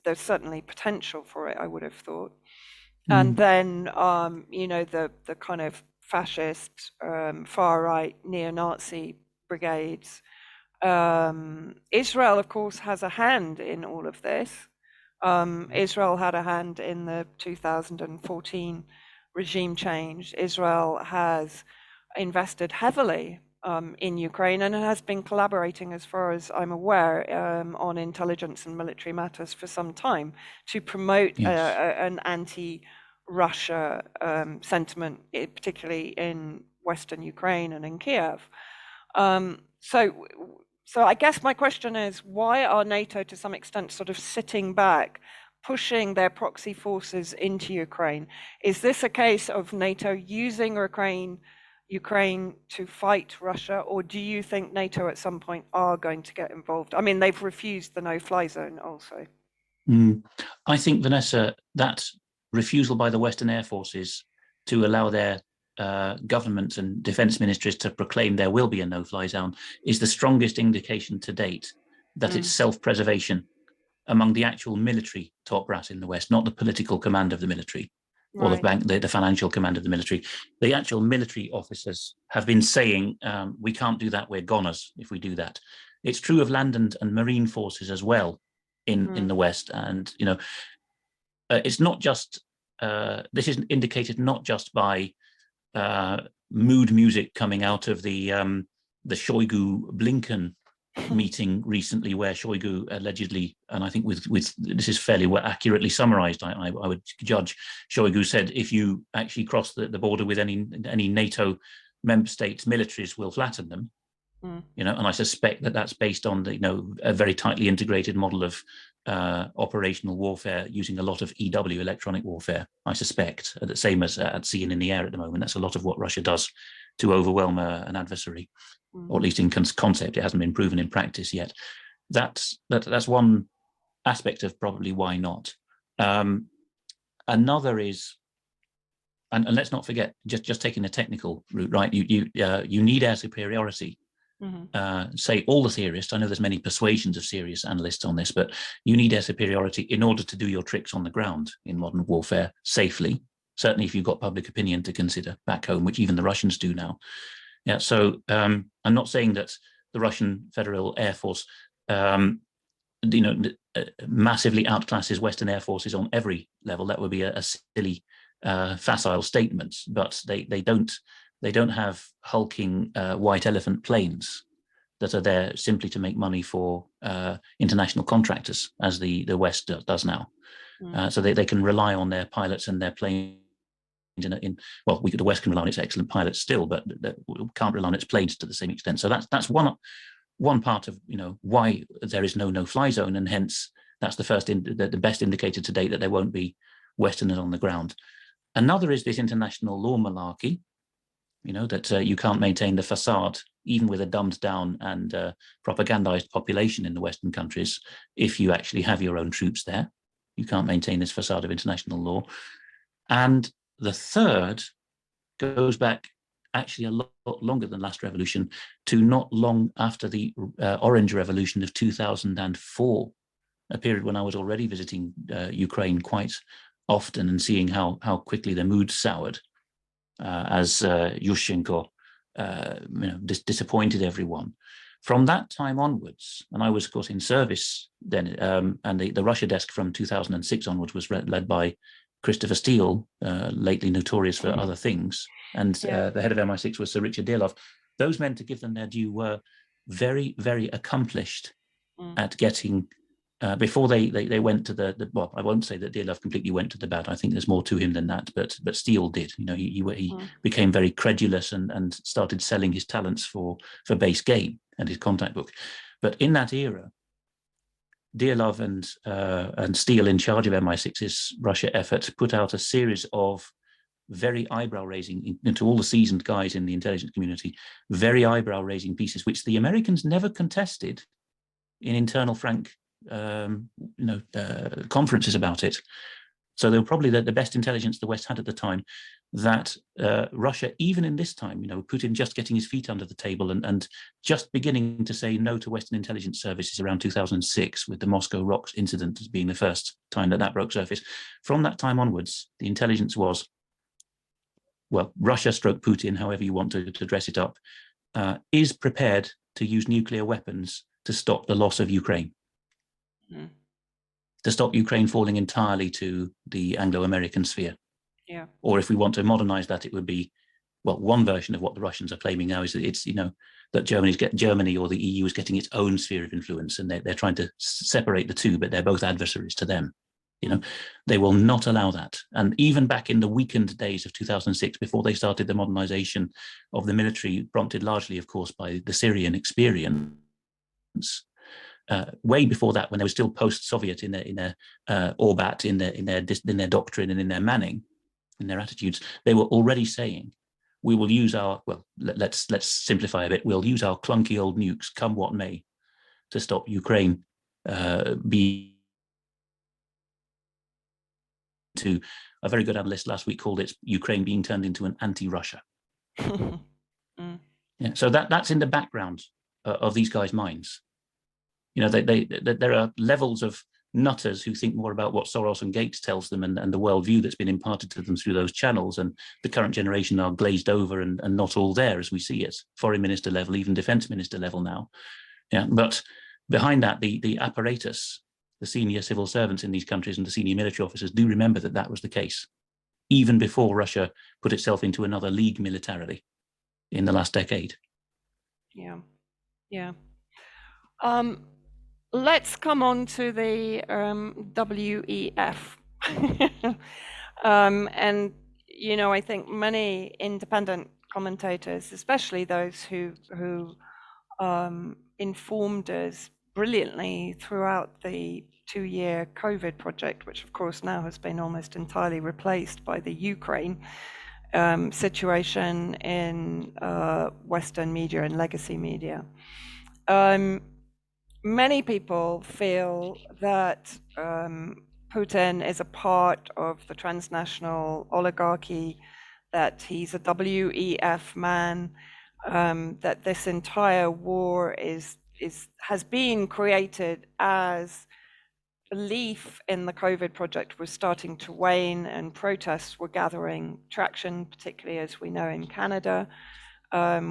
Speaker 1: there's certainly potential for it, I would have thought. And then, the kind of fascist, far-right, neo-Nazi brigades. Israel, of course, has a hand in all of this. Israel had a hand in the 2014 regime change. Israel has invested heavily in Ukraine and has been collaborating, as far as I'm aware, on intelligence and military matters for some time to promote an anti-Russia sentiment, particularly in Western Ukraine and in Kiev. So I guess my question is, why are NATO to some extent sort of sitting back, pushing their proxy forces into Ukraine? Is this a case of NATO using Ukraine to fight Russia, or do you think NATO at some point are going to get involved? I mean, they've refused the no-fly zone also.
Speaker 2: I think, Vanessa, that refusal by the Western Air Forces to allow their governments and defense ministries to proclaim there will be a no-fly zone is the strongest indication to date that it's self-preservation among the actual military top brass in the West, not the political command of the military or the financial command of the military. The actual military officers have been saying, we can't do that, we're goners if we do that. It's true of land and marine forces as well in the West. And, it's not just, this is indicated not just by mood music coming out of the Shoigu-Blinken meeting recently, where Shoigu allegedly, and I think with this is fairly well accurately summarized, I would judge, Shoigu said, if you actually cross the border with any NATO member states, militaries will flatten them. And I suspect that that's based on a very tightly integrated model of operational warfare using a lot of EW, electronic warfare, I suspect, the same as at sea and in the air at the moment. That's a lot of what Russia does to overwhelm an adversary, or at least in concept. It hasn't been proven in practice yet. That's one aspect of probably why not. Another is, and let's not forget, just taking the technical route, right? You need air superiority. Say all the theorists, I know there's many persuasions of serious analysts on this, but you need air superiority in order to do your tricks on the ground in modern warfare safely. Certainly if you've got public opinion to consider back home, which even the Russians do now. Yeah, so I'm not saying that the Russian Federal Air Force massively outclasses Western air forces on every level. That would be a silly facile statement, but they don't have hulking white elephant planes that are there simply to make money for international contractors, as the West does now. So they can rely on their pilots and their planes. The West can rely on its excellent pilots still, but can't rely on its planes to the same extent. So that's one part of why there is no no-fly zone, and hence that's the best indicator to date that there won't be Westerners on the ground. Another is this international law malarkey, that you can't maintain the facade, even with a dumbed down and propagandized population in the Western countries. If you actually have your own troops there, you can't maintain this facade of international law. And the third goes back actually a lot longer than last revolution, to not long after the Orange Revolution of 2004, a period when I was already visiting Ukraine quite often and seeing how quickly the mood soured as Yushchenko disappointed everyone. From that time onwards, and I was, of course, in service then, and the Russia desk from 2006 onwards was led by Christopher Steele, lately notorious for other things, and the head of MI6 was Sir Richard Dearlove. Those men, to give them their due, were very, very accomplished at getting, before they went to the well, I won't say that Dearlove completely went to the bad. I think there's more to him than that, but Steele did. He became very credulous and started selling his talents for base game and his contact book. But in that era, Dearlove and Steele, in charge of MI6's Russia effort, put out a series of very eyebrow-raising, to all the seasoned guys in the intelligence community, very eyebrow-raising pieces, which the Americans never contested in internal frank conferences about it. So they were probably the best intelligence the West had at the time, that Russia, even in this time, Putin just getting his feet under the table and just beginning to say no to Western intelligence services around 2006, with the Moscow Rocks incident as being the first time that broke surface. From that time onwards, the intelligence was, well, Russia stroke Putin, however you want to dress it up, is prepared to use nuclear weapons to stop the loss of Ukraine. To stop Ukraine falling entirely to the Anglo-American sphere.
Speaker 1: Yeah.
Speaker 2: Or if we want to modernize that, it would be, well, one version of what the Russians are claiming now is that it's, that Germany or the EU is getting its own sphere of influence, and they're trying to separate the two, but they're both adversaries to them. They will not allow that. And even back in the weakened days of 2006, before they started the modernization of the military, prompted largely, of course, by the Syrian experience, way before that, when they were still post-Soviet in their orbit, in their doctrine and in their manning, in their attitudes, they were already saying, we will use our, well, let's simplify a bit, we'll use our clunky old nukes, come what may, to stop Ukraine to a very good analyst last week called it Ukraine being turned into an anti-Russia. Yeah, so that's in the background of these guys' minds. There are levels of nutters who think more about what Soros and Gates tells them and the worldview that's been imparted to them through those channels, and the current generation are glazed over and not all there as we see it, foreign minister level, even defense minister level now. Yeah, but behind that, the apparatus, the senior civil servants in these countries and the senior military officers do remember that was the case, even before Russia put itself into another league militarily in the last decade.
Speaker 1: Yeah. Let's come on to the WEF. And, I think many independent commentators, especially those who informed us brilliantly throughout the 2-year COVID project, which of course now has been almost entirely replaced by the Ukraine situation in Western media and legacy media. Many people feel that Putin is a part of the transnational oligarchy, that he's a WEF man, that this entire war has been created as belief in the COVID project was starting to wane and protests were gathering traction, particularly as we know in Canada,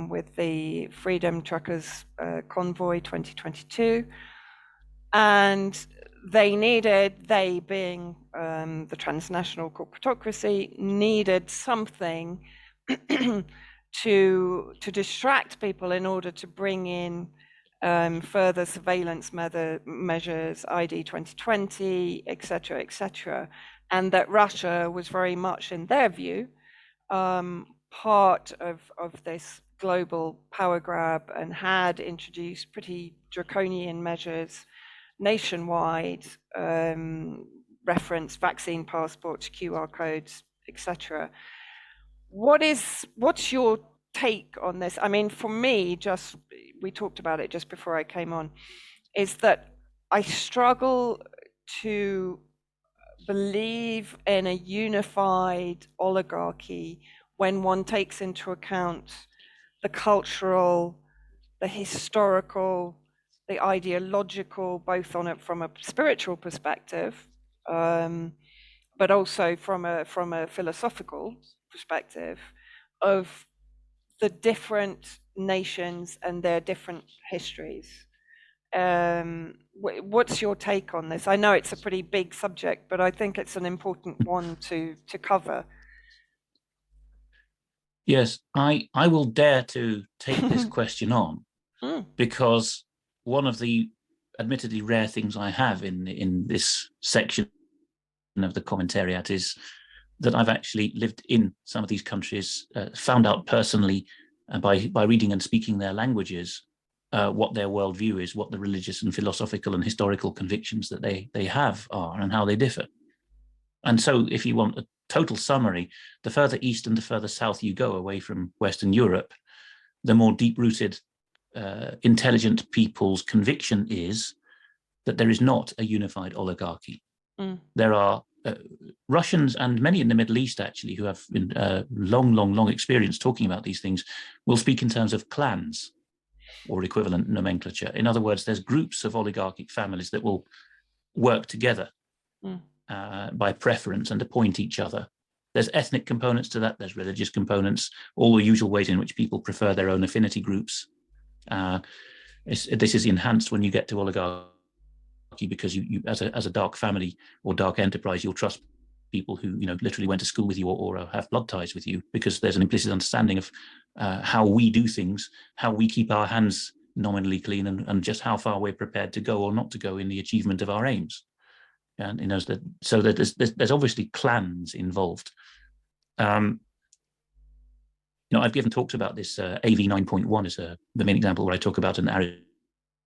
Speaker 1: with the Freedom Truckers Convoy 2022. And they being the transnational corporatocracy, needed something to distract people in order to bring in further surveillance measures, ID 2020, et cetera, and that Russia was very much, in their view, part of this global power grab and had introduced pretty draconian measures nationwide, reference vaccine passports, QR codes, etc. What's your take on this? I mean, for me, we talked about it just before I came on, is that I struggle to believe in a unified oligarchy when one takes into account the cultural, the historical, the ideological, both from a spiritual perspective, but also from a philosophical perspective of the different nations and their different histories. What's your take on this? I know it's a pretty big subject, but I think it's an important one to cover.
Speaker 2: Yes, I will dare to take this question on because one of the admittedly rare things I have in this section of the commentariat is that I've actually lived in some of these countries, found out personally by reading and speaking their languages what their worldview is, what the religious and philosophical and historical convictions that they have are, and how they differ. And so if you want a total summary, the further east and the further south you go away from Western Europe, the more deep-rooted, intelligent people's conviction is that there is not a unified oligarchy. There are Russians and many in the Middle East, actually, who have long experience talking about these things, will speak in terms of clans or equivalent nomenclature. In other words, there's groups of oligarchic families that will work together by preference and appoint each other. There's ethnic components to that, there's religious components, all the usual ways in which people prefer their own affinity groups. This is enhanced when you get to oligarchy because you as a dark family or dark enterprise, you'll trust people who literally went to school with you or have blood ties with you, because there's an implicit understanding of how we do things, how we keep our hands nominally clean, and just how far we're prepared to go or not to go in the achievement of our aims. And so that there's obviously clans involved. I've given talks about this. AV 9.1 is the main example where I talk about an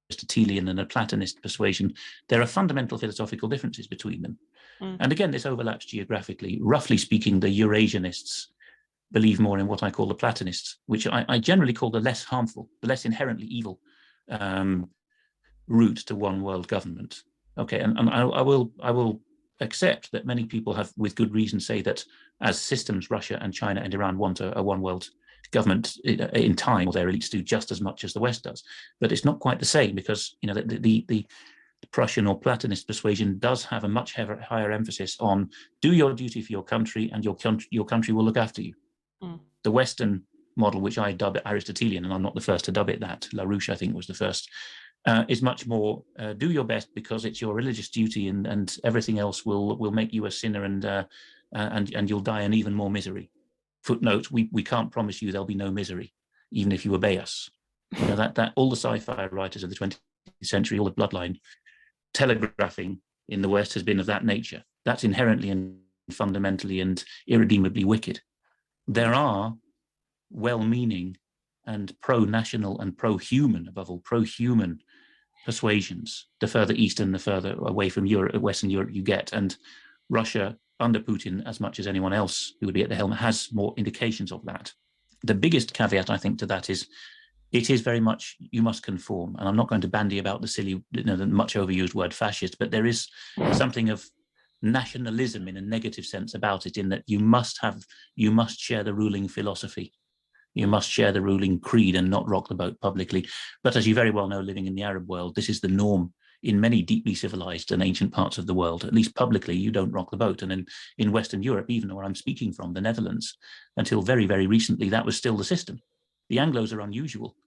Speaker 2: Aristotelian and a Platonist persuasion. There are fundamental philosophical differences between them. And again, this overlaps geographically. Roughly speaking, the Eurasianists believe more in what I call the Platonists, which I generally call the less harmful, the less inherently evil route to one world government. Okay, and I will accept that many people have, with good reason, say that as systems, Russia and China and Iran want a one world government in time, or their elites do just as much as the West does. But it's not quite the same, because the Prussian or Platonist persuasion does have a much higher emphasis on do your duty for your country, and your country will look after you. The Western model, which I dub Aristotelian, and I'm not the first to dub it that, LaRouche I think was the first, is much more do your best because it's your religious duty, and everything else will make you a sinner, and you'll die in even more misery. Footnote: we can't promise you there'll be no misery, even if you obey us. That all the sci-fi writers of the 20th century, all the bloodline telegraphing in the West has been of that nature. That's inherently and fundamentally and irredeemably wicked. There are well-meaning and pro-national and pro-human, above all, pro-human persuasions, the further east and the further away from Europe, Western Europe you get. And Russia, under Putin, as much as anyone else who would be at the helm, has more indications of that. The biggest caveat, I think, to that is it is very much you must conform. And I'm not going to bandy about the silly, the much overused word fascist, but there is something of nationalism in a negative sense about it, in that you must share the ruling philosophy. You must share the ruling creed and not rock the boat publicly. But as you very well know, living in the Arab world, this is the norm in many deeply civilized and ancient parts of the world. At least publicly, you don't rock the boat. And in Western Europe, even where I'm speaking from, the Netherlands, until very, very recently, that was still the system. The Anglos are unusual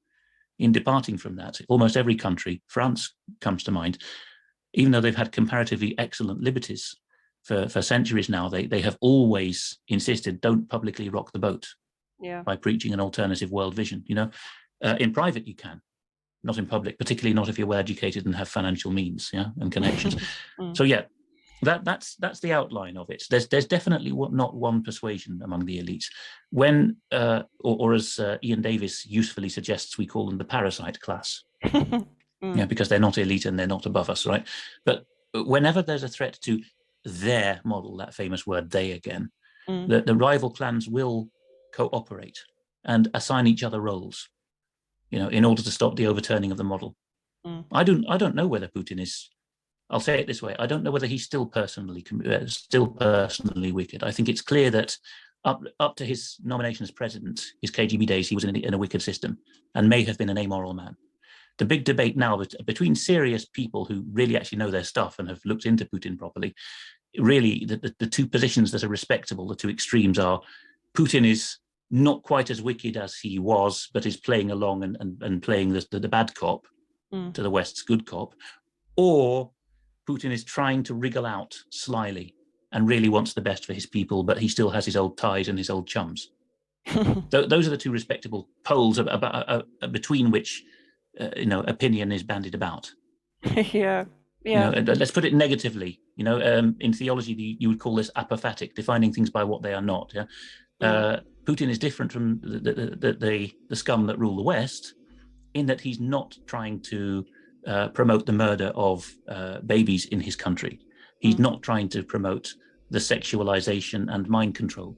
Speaker 2: in departing from that. Almost every country, France comes to mind, even though they've had comparatively excellent liberties for centuries now, they have always insisted, don't publicly rock the boat.
Speaker 1: Yeah.
Speaker 2: By preaching an alternative world vision. In private you can, not in public, particularly not if you're well educated and have financial means, and connections. So yeah, that's the outline of it. There's definitely not one persuasion among the elites. When or as Ian Davis usefully suggests, we call them the parasite class. Because they're not elite and they're not above us, right? But whenever there's a threat to their model, that famous word "they" again, the rival clans will cooperate and assign each other roles, in order to stop the overturning of the model. I don't know whether Putin is. I'll say it this way: I don't know whether he's still personally wicked. I think it's clear that up to his nomination as president, his KGB days, he was in a wicked system and may have been an amoral man. The big debate now between serious people who really actually know their stuff and have looked into Putin properly, really the two positions that are respectable, the two extremes are: Putin is not quite as wicked as he was, but is playing along and playing the bad cop to the West's good cop, or Putin is trying to wriggle out slyly and really wants the best for his people, but he still has his old ties and his old chums. Those are the two respectable poles between which opinion is bandied about.
Speaker 1: Yeah.
Speaker 2: Let's put it negatively. In theology, you would call this apophatic, defining things by what they are not. Putin is different from the scum that rule the West, in that he's not trying to promote the murder of babies in his country. He's not trying to promote the sexualization and mind control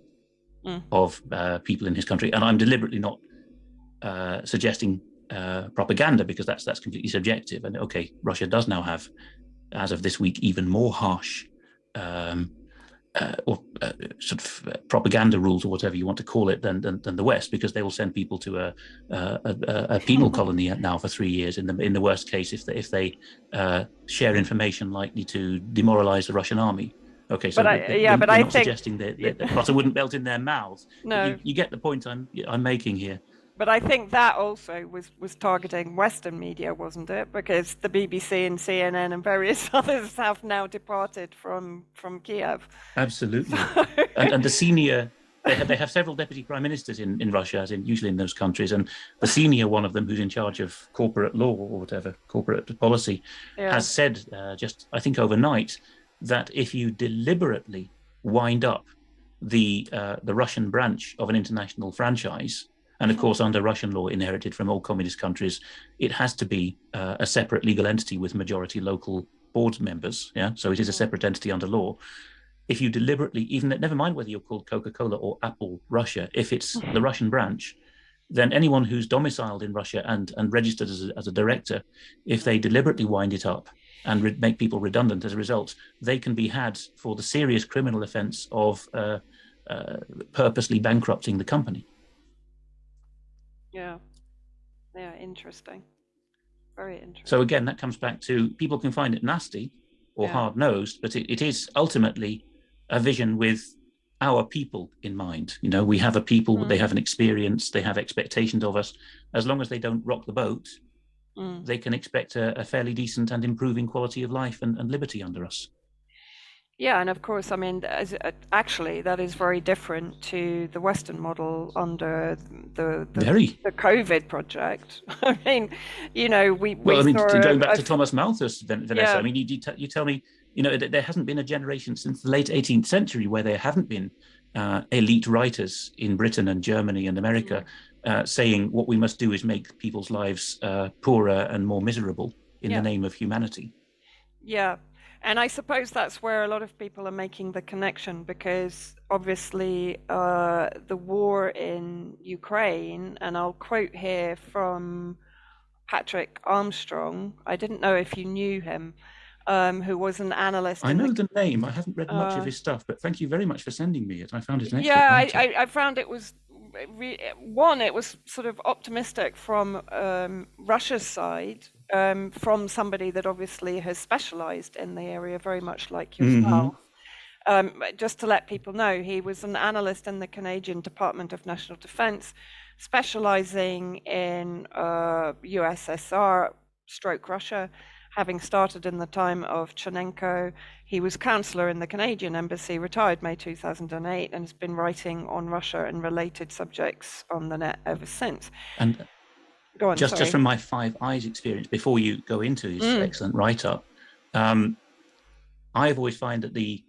Speaker 2: of people in his country. And I'm deliberately not suggesting propaganda, because that's completely subjective. And okay, Russia does now have, as of this week, even more harsh propaganda rules, or whatever you want to call it, than the West, because they will send people to a penal colony now for 3 years in the worst case if they share information likely to demoralize the Russian army. Okay, so we're not suggesting that butter wouldn't melt in their mouths.
Speaker 1: No,
Speaker 2: you get the point I'm making here.
Speaker 1: But I think that also was targeting Western media, wasn't it? Because the BBC and CNN and various others have now departed from Kiev.
Speaker 2: Absolutely. And the senior, they have several deputy prime ministers in Russia, as in usually in those countries, and the senior one of them, who's in charge of corporate law or whatever, corporate policy, has said just, I think overnight, that if you deliberately wind up the Russian branch of an international franchise, and of course, under Russian law, inherited from all communist countries, it has to be a separate legal entity with majority local board members. So it is a separate entity under law. If you deliberately, even never mind whether you're called Coca-Cola or Apple Russia, if it's the Russian branch, then anyone who's domiciled in Russia and registered as a director, if they deliberately wind it up and make people redundant as a result, they can be had for the serious criminal offense of purposely bankrupting the company.
Speaker 1: Yeah, interesting. Very interesting.
Speaker 2: So again, that comes back to, people can find it nasty or hard-nosed, but it is ultimately a vision with our people in mind. We have a people, they have an experience, they have expectations of us. As long as they don't rock the boat, they can expect a fairly decent and improving quality of life and liberty under us.
Speaker 1: Yeah, and of course, I mean, actually, that is very different to the Western model under the COVID project. I mean,
Speaker 2: going back to Thomas Malthus, Vanessa. I mean, you tell me, there hasn't been a generation since the late 18th century where there haven't been elite writers in Britain and Germany and America saying what we must do is make people's lives poorer and more miserable in the name of humanity.
Speaker 1: Yeah. And I suppose that's where a lot of people are making the connection, because obviously the war in Ukraine, and I'll quote here from Patrick Armstrong. I didn't know if you knew him, who was an analyst
Speaker 2: I
Speaker 1: in
Speaker 2: know
Speaker 1: the...
Speaker 2: the name. I haven't read much of his stuff, but thank you very much for sending me it. I found it an excellent
Speaker 1: Yeah,
Speaker 2: writer.
Speaker 1: I found it was one, it was sort of optimistic from Russia's side, from somebody that obviously has specialized in the area, very much like yourself. Just to let people know, he was an analyst in the Canadian Department of National Defense, specializing in USSR stroke Russia, having started in the time of Chernenko. He was counselor in the Canadian Embassy, retired May 2008, and has been writing on Russia and related subjects on the net ever since.
Speaker 2: And
Speaker 1: Go on,
Speaker 2: just
Speaker 1: sorry.
Speaker 2: from my Five Eyes experience, before you go into his excellent write-up, I've always found that the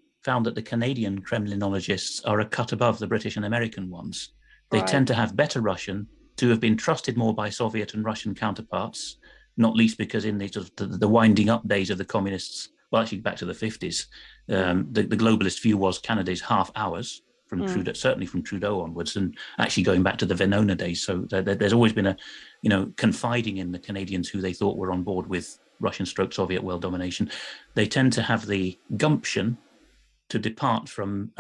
Speaker 2: Canadian Kremlinologists are a cut above the British and American ones. They tend to have better Russian, to have been trusted more by Soviet and Russian counterparts, not least because in the sort of the winding up days of the communists, well, actually back to the 50s, the globalist view was Canada's half ours from Trudeau, certainly from Trudeau onwards, and actually going back to the Venona days. So there's always been confiding in the Canadians who they thought were on board with Russian/Soviet world domination. They tend to have the gumption to depart from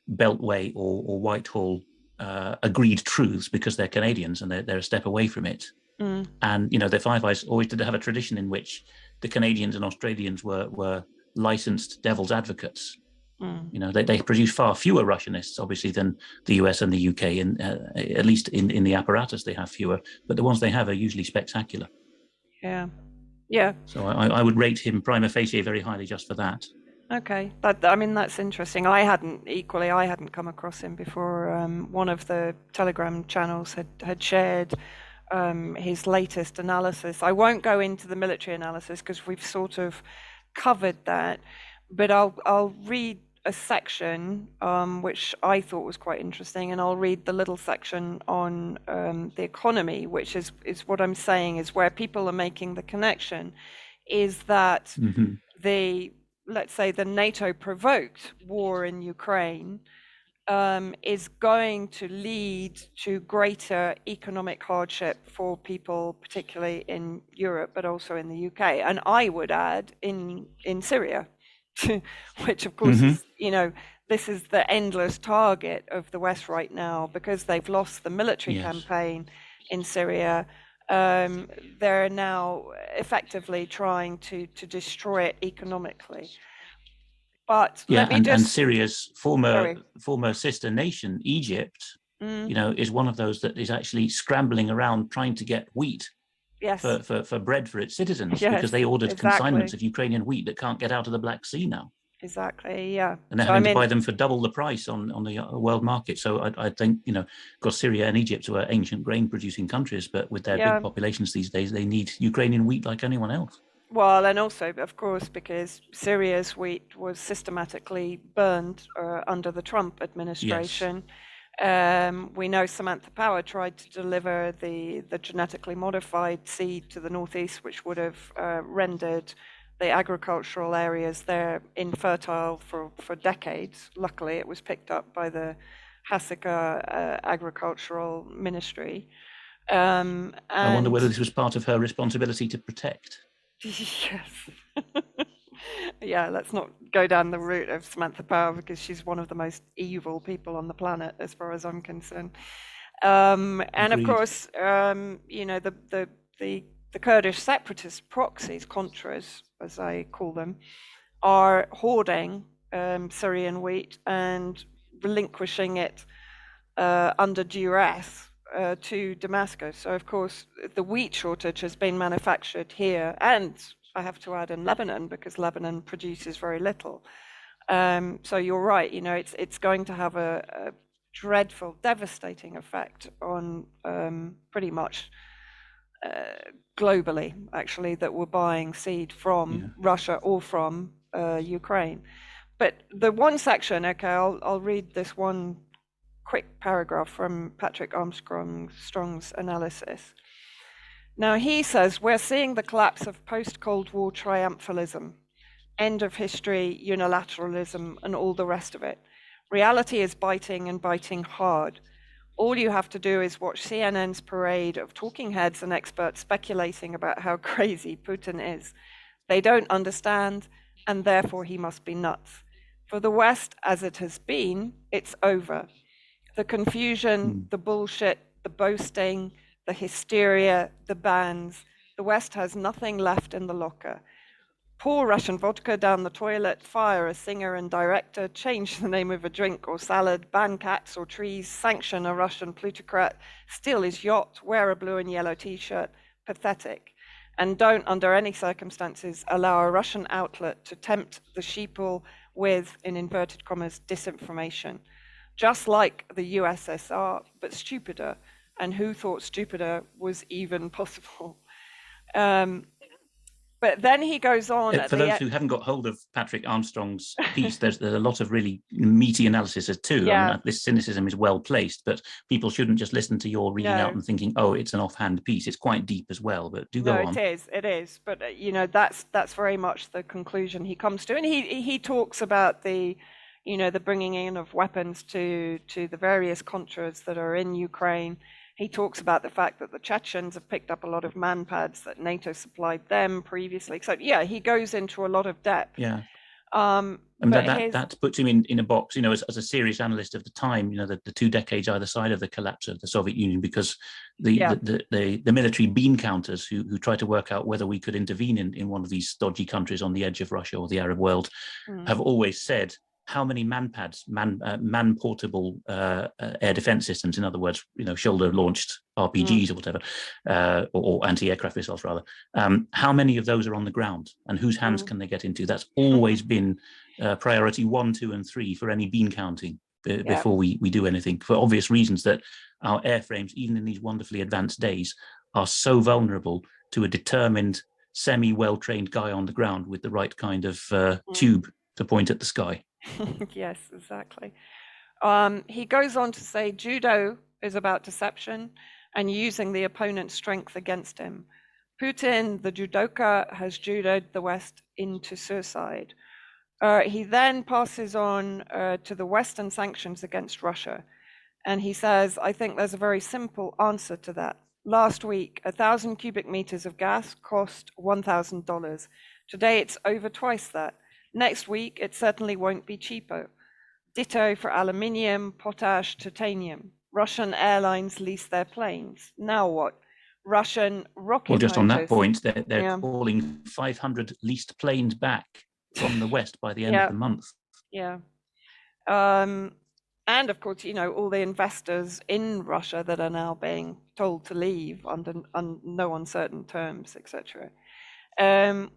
Speaker 2: Beltway or Whitehall agreed truths because they're Canadians and they're a step away from it. And the Five Eyes always did have a tradition in which the Canadians and Australians were licensed devil's advocates. They produce far fewer Russianists, obviously, than the US and the UK, and at least in the apparatus they have fewer, but the ones they have are usually spectacular.
Speaker 1: Yeah.
Speaker 2: So I would rate him prima facie very highly just for that.
Speaker 1: Okay, that's interesting. I hadn't come across him before. One of the Telegram channels had shared his latest analysis. I won't go into the military analysis because we've sort of covered that, but I'll read a section which I thought was quite interesting, and I'll read the little section on the economy, which is what I'm saying is where people are making the connection, is that let's say the NATO provoked war in Ukraine is going to lead to greater economic hardship for people, particularly in Europe, but also in the UK. And I would add in Syria, which of course is, this is the endless target of the West right now, because they've lost the military campaign in Syria. They're now effectively trying to destroy it economically. But
Speaker 2: and Syria's former sister nation, Egypt, is one of those that is actually scrambling around trying to get wheat for bread for its citizens, because they ordered consignments of Ukrainian wheat that can't get out of the Black Sea now.
Speaker 1: Exactly, yeah.
Speaker 2: And they're having to buy them for double the price on the world market. So I think, because Syria and Egypt were ancient grain-producing countries, but with their big populations these days, they need Ukrainian wheat like anyone else.
Speaker 1: Well, and also, of course, because Syria's wheat was systematically burned under the Trump administration. We know Samantha Power tried to deliver the genetically modified seed to the northeast, which would have rendered the agricultural areas there infertile for decades. Luckily, it was picked up by the Hasaka Agricultural Ministry.
Speaker 2: I wonder whether this was part of her responsibility to protect.
Speaker 1: Yes. Yeah, let's not go down the route of Samantha Power, because she's one of the most evil people on the planet, as far as I'm concerned. And of course, the Kurdish separatist proxies, Contras, as I call them, are hoarding Syrian wheat and relinquishing it under duress to Damascus. So, of course, the wheat shortage has been manufactured here, and I have to add in Lebanon, because Lebanon produces very little. So you're right, it's going to have a dreadful, devastating effect on pretty much globally, actually, that we're buying seed from Russia or from Ukraine. But the one section, I'll read this one quick paragraph from Patrick Armstrong's analysis. Now, he says we're seeing the collapse of post-Cold War triumphalism, end of history, unilateralism, and all the rest of it. Reality is biting and biting hard. All you have to do is watch CNN's parade of talking heads and experts speculating about how crazy Putin is. They don't understand, and therefore he must be nuts. For the West, as it has been, it's over. The confusion, the bullshit, the boasting, the hysteria, the bans. The West has nothing left in the locker. Pour Russian vodka down the toilet, fire a singer and director, change the name of a drink or salad, ban cats or trees, sanction a Russian plutocrat, steal his yacht, wear a blue and yellow t-shirt. Pathetic. And don't, under any circumstances, allow a Russian outlet to tempt the sheeple with, in inverted commas, disinformation. Just like the USSR, but stupider. And who thought stupider was even possible? But then he goes on.
Speaker 2: For those who haven't got hold of Patrick Armstrong's piece, there's a lot of really meaty analysis too.
Speaker 1: Yeah.
Speaker 2: I mean, this cynicism is well placed, but people shouldn't just listen to your reading out and thinking, oh, it's an offhand piece. It's quite deep as well, but do go on.
Speaker 1: No, it is. But, that's very much the conclusion he comes to. And he talks about the bringing in of weapons to the various contras that are in Ukraine. He talks about the fact that the Chechens have picked up a lot of manpads that NATO supplied them previously. So, yeah, he goes into a lot of depth.
Speaker 2: Yeah. And that puts him in a box, as a serious analyst of the time, the 2 decades either side of the collapse of the Soviet Union, because the military bean counters who try to work out whether we could intervene in one of these dodgy countries on the edge of Russia or the Arab world have always said, how many manpads, man-portable air defense systems, in other words, shoulder-launched RPGs or whatever, or anti-aircraft missiles rather, how many of those are on the ground and whose hands can they get into? That's always been priority 1, 2, and 3 for any bean counting before we do anything, for obvious reasons that our airframes, even in these wonderfully advanced days, are so vulnerable to a determined, semi-well-trained guy on the ground with the right kind of tube to point at the sky.
Speaker 1: Yes, exactly. He goes on to say judo is about deception and using the opponent's strength against him. Putin, the judoka, has judoed the West into suicide. He then passes on to the Western sanctions against Russia. And he says, I think there's a very simple answer to that. Last week, 1,000 cubic meters of gas cost $1,000. Today, it's over twice that. Next week, it certainly won't be cheaper. Ditto for aluminium, potash, titanium. Russian airlines lease their planes. Now what? Russian rocket
Speaker 2: Well, just
Speaker 1: motors.
Speaker 2: on that point, they're calling 500 leased planes back from the West by the end of the month.
Speaker 1: Yeah. And of course, all the investors in Russia that are now being told to leave under no uncertain terms, etc.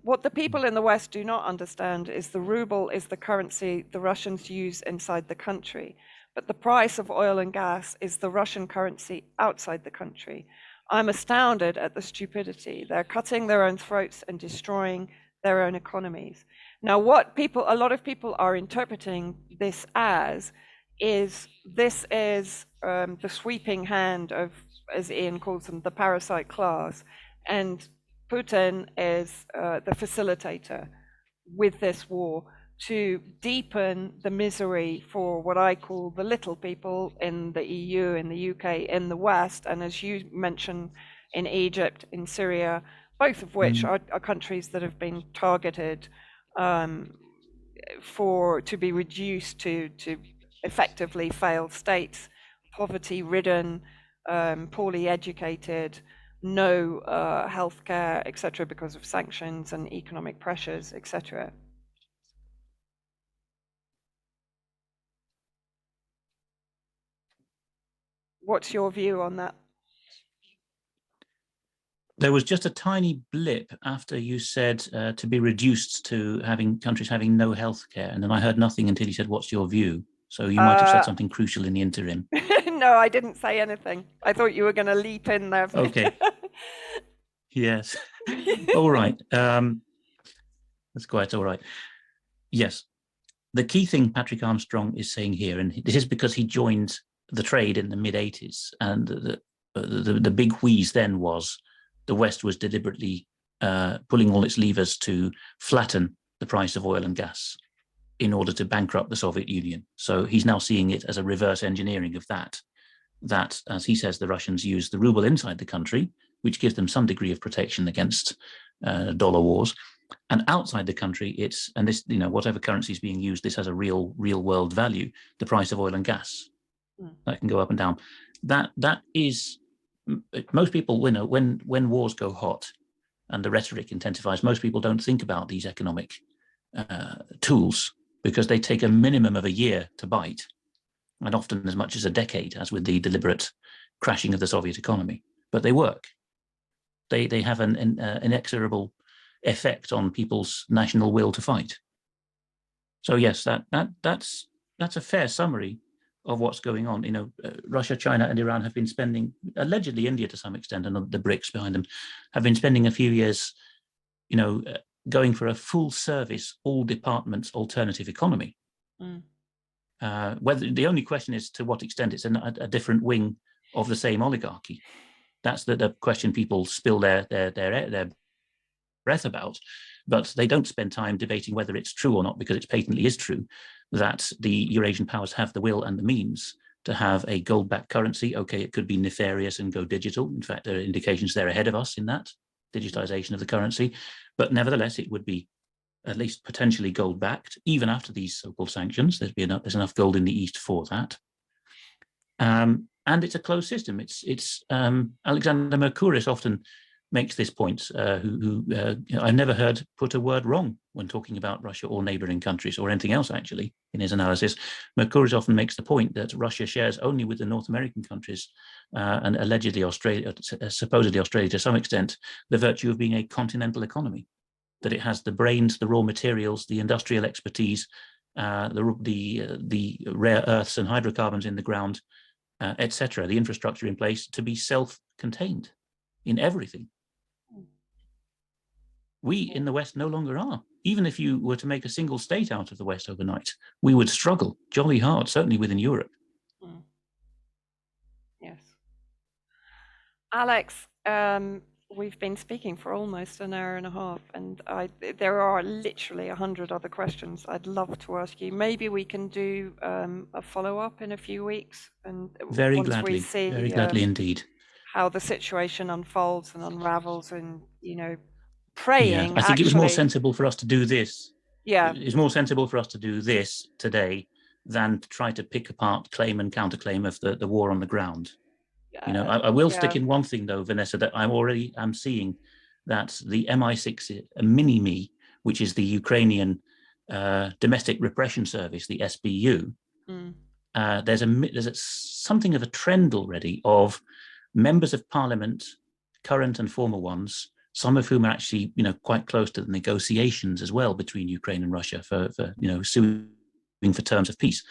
Speaker 1: What the people in the West do not understand is the ruble is the currency the Russians use inside the country, but the price of oil and gas is the Russian currency outside the country. I'm astounded at the stupidity. They're cutting their own throats and destroying their own economies. Now, what a lot of people are interpreting this as is the sweeping hand of, as Ian calls them, the parasite class, and Putin is the facilitator with this war to deepen the misery for what I call the little people in the EU, in the UK, in the West, and as you mentioned, in Egypt, in Syria, both of which are countries that have been targeted to be reduced to effectively failed states, poverty-ridden, poorly educated, no healthcare, etc., because of sanctions and economic pressures, etc. What's your view on that?
Speaker 2: There was just a tiny blip after you said to be reduced to countries having no healthcare, and then I heard nothing until you said, "What's your view?" So you might have said something crucial in the interim.
Speaker 1: No, I didn't say anything. I thought you were going to leap in there.
Speaker 2: Okay. Yes. All right. That's quite all right. Yes. The key thing Patrick Armstrong is saying here, and this is because he joined the trade in the mid-'80s, and the big wheeze then was the West was deliberately pulling all its levers to flatten the price of oil and gas in order to bankrupt the Soviet Union. So he's now seeing it as a reverse engineering of that, as he says, the Russians use the ruble inside the country, which gives them some degree of protection against dollar wars. And outside the country, it's, and this, whatever currency is being used, this has a real world value, the price of oil and gas. That can go up and down. That is, most people, when wars go hot and the rhetoric intensifies, most people don't think about these economic tools because they take a minimum of a year to bite, and often as much as a decade, as with the deliberate crashing of the Soviet economy. But they work. They have an inexorable effect on people's national will to fight. So yes, that's a fair summary of what's going on. Russia, China, and Iran have been spending, allegedly India to some extent, and the BRICS behind them, have been spending a few years, going for a full service, all departments alternative economy. Whether the only question is to what extent it's a different wing of the same oligarchy. That's the question people spill their breath about, but they don't spend time debating whether it's true or not, because it patently is true that the Eurasian powers have the will and the means to have a gold-backed currency. Okay, it could be nefarious and go digital. In fact, there are indications they're ahead of us in that digitization of the currency, but nevertheless, it would be at least potentially gold-backed, even after these so-called sanctions. There's enough gold in the East for that. And it's a closed system. It's Alexander Mercouris often makes this point, who I've never heard put a word wrong when talking about Russia or neighboring countries or anything else, actually, in his analysis. Mercouris often makes the point that Russia shares only with the North American countries and allegedly Australia, supposedly Australia to some extent, the virtue of being a continental economy, that it has the brains, the raw materials, the industrial expertise, the rare earths and hydrocarbons in the ground, etc., the infrastructure in place to be self-contained in everything. We in the West no longer are. Even if you were to make a single state out of the West overnight, we would struggle jolly hard, certainly within Europe.
Speaker 1: Yes. Alex, we've been speaking for almost an hour and a half, and there are literally 100 other questions I'd love to ask you. Maybe we can do a follow-up in a few weeks, and
Speaker 2: very
Speaker 1: once
Speaker 2: gladly,
Speaker 1: we see
Speaker 2: very gladly indeed,
Speaker 1: how the situation unfolds and unravels, and praying.
Speaker 2: I think it was more sensible for us to do this.
Speaker 1: Yeah,
Speaker 2: it's more sensible for us to do this today than to try to pick apart claim and counterclaim of the war on the ground. I will stick in one thing though, Vanessa, that I'm seeing that the MI6 Mini-Me, which is the Ukrainian domestic repression service, the SBU, there's something of a trend already of members of parliament, current and former ones, some of whom are actually quite close to the negotiations as well between Ukraine and Russia for suing for terms of peace,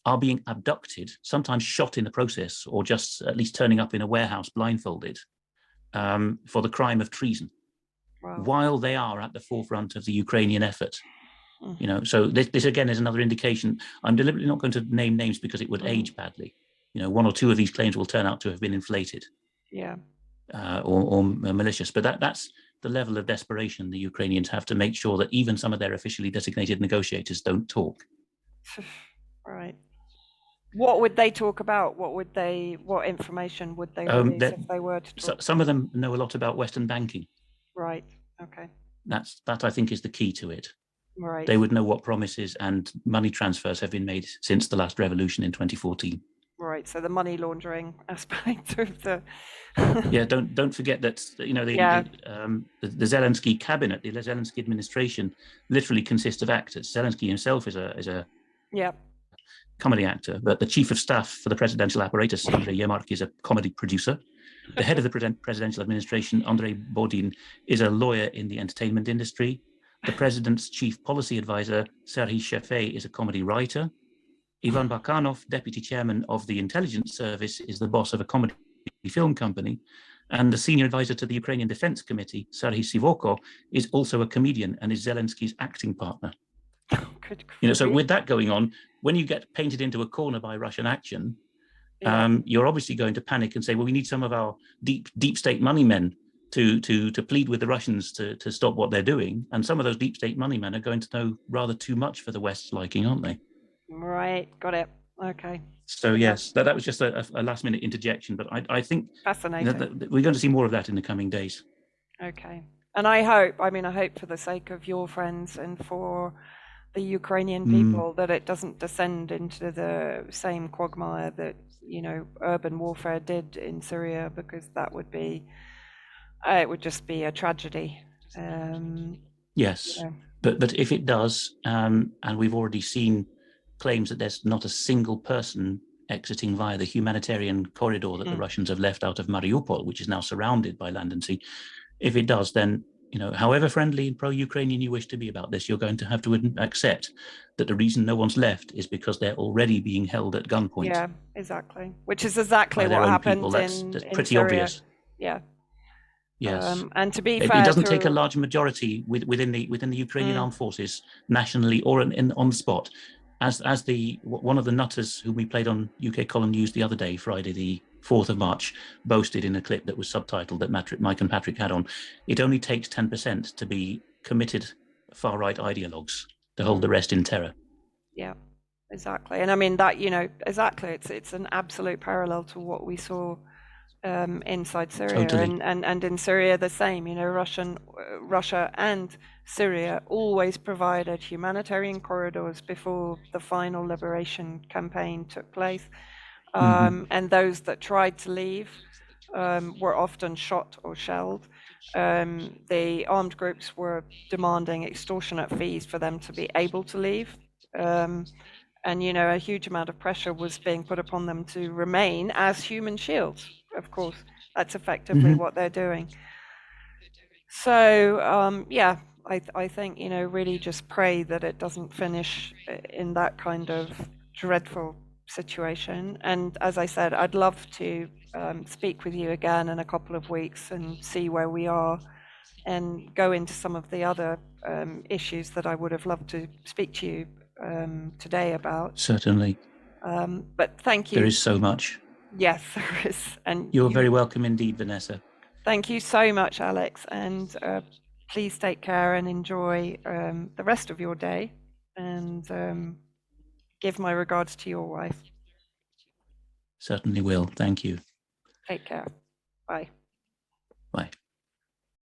Speaker 2: are being abducted, sometimes shot in the process, or just at least turning up in a warehouse blindfolded for the crime of treason, while they are at the forefront of the Ukrainian effort. So this again is another indication. I'm deliberately not going to name names because it would age badly. One or two of these claims will turn out to have been inflated, or malicious. But that's the level of desperation the Ukrainians have to make sure that even some of their officially designated negotiators don't talk.
Speaker 1: Right. What would they talk about? What information would they release if they were to talk?
Speaker 2: Some of them know a lot about Western banking.
Speaker 1: Right. Okay.
Speaker 2: That I think is the key to it.
Speaker 1: Right.
Speaker 2: They would know what promises and money transfers have been made since the last revolution in 2014.
Speaker 1: Right. So the money laundering aspect of the.
Speaker 2: Yeah. Don't forget that the Zelensky cabinet, the Zelensky administration, literally consists of actors. Zelensky himself is a comedy actor, but the chief of staff for the presidential apparatus, Andrei Yermak, is a comedy producer. The head of the presidential administration, Andrei Bodin, is a lawyer in the entertainment industry. The president's chief policy advisor, Serhiy Shefei, is a comedy writer. Ivan Bakanov, deputy chairman of the intelligence service, is the boss of a comedy film company. And the senior advisor to the Ukrainian Defense Committee, Serhiy Sivoko, is also a comedian and is Zelensky's acting partner. So with that going on, when you get painted into a corner by Russian action, you're obviously going to panic and say, well, we need some of our deep state money men to plead with the Russians to stop what they're doing. And some of those deep state money men are going to know rather too much for the West's liking, aren't they?
Speaker 1: Right, got it. Okay.
Speaker 2: So yes, that was just a last minute interjection, but I think
Speaker 1: Fascinating.
Speaker 2: that we're going to see more of that in the coming days.
Speaker 1: Okay. And I hope for the sake of your friends and for the Ukrainian people that it doesn't descend into the same quagmire that, urban warfare did in Syria, because that would be, it would just be a tragedy.
Speaker 2: Yes, but if it does, and we've already seen claims that there's not a single person exiting via the humanitarian corridor that the Russians have left out of Mariupol, which is now surrounded by land and sea. If it does, then, however friendly and pro-Ukrainian you wish to be about this, you're going to have to accept that the reason no one's left is because they're already being held at gunpoint.
Speaker 1: Yeah, exactly. Which is exactly
Speaker 2: what
Speaker 1: happened
Speaker 2: that's
Speaker 1: in
Speaker 2: pretty
Speaker 1: Syria.
Speaker 2: obvious.
Speaker 1: Yeah.
Speaker 2: Yes.
Speaker 1: And to be fair,
Speaker 2: it doesn't take a large majority within the Ukrainian Armed Forces nationally or on the spot. As one of the nutters whom we played on UK Column News the other day, Friday the 4th of March, boasted in a clip that was subtitled that Mike and Patrick had on, it only takes 10% to be committed far-right ideologues to hold the rest in terror.
Speaker 1: Yeah, exactly. And I mean that, exactly, it's an absolute parallel to what we saw inside Syria.
Speaker 2: Totally.
Speaker 1: And in Syria the same, Russia and Syria always provided humanitarian corridors before the final liberation campaign took place. And those that tried to leave were often shot or shelled. The armed groups were demanding extortionate fees for them to be able to leave. And, a huge amount of pressure was being put upon them to remain as human shields. Of course, that's effectively what they're doing. So, yeah, I think, really just pray that it doesn't finish in that kind of dreadful situation. And as I said, I'd love to speak with you again in a couple of weeks and see where we are and go into some of the other issues that I would have loved to speak to you today about.
Speaker 2: Certainly.
Speaker 1: But thank you.
Speaker 2: There is so much.
Speaker 1: Yes, there is. And
Speaker 2: you're very welcome indeed, Vanessa.
Speaker 1: Thank you so much, Alex. And please take care and enjoy the rest of your day, and give my regards to your wife.
Speaker 2: Certainly will. Thank you.
Speaker 1: Take care. Bye.
Speaker 2: Bye.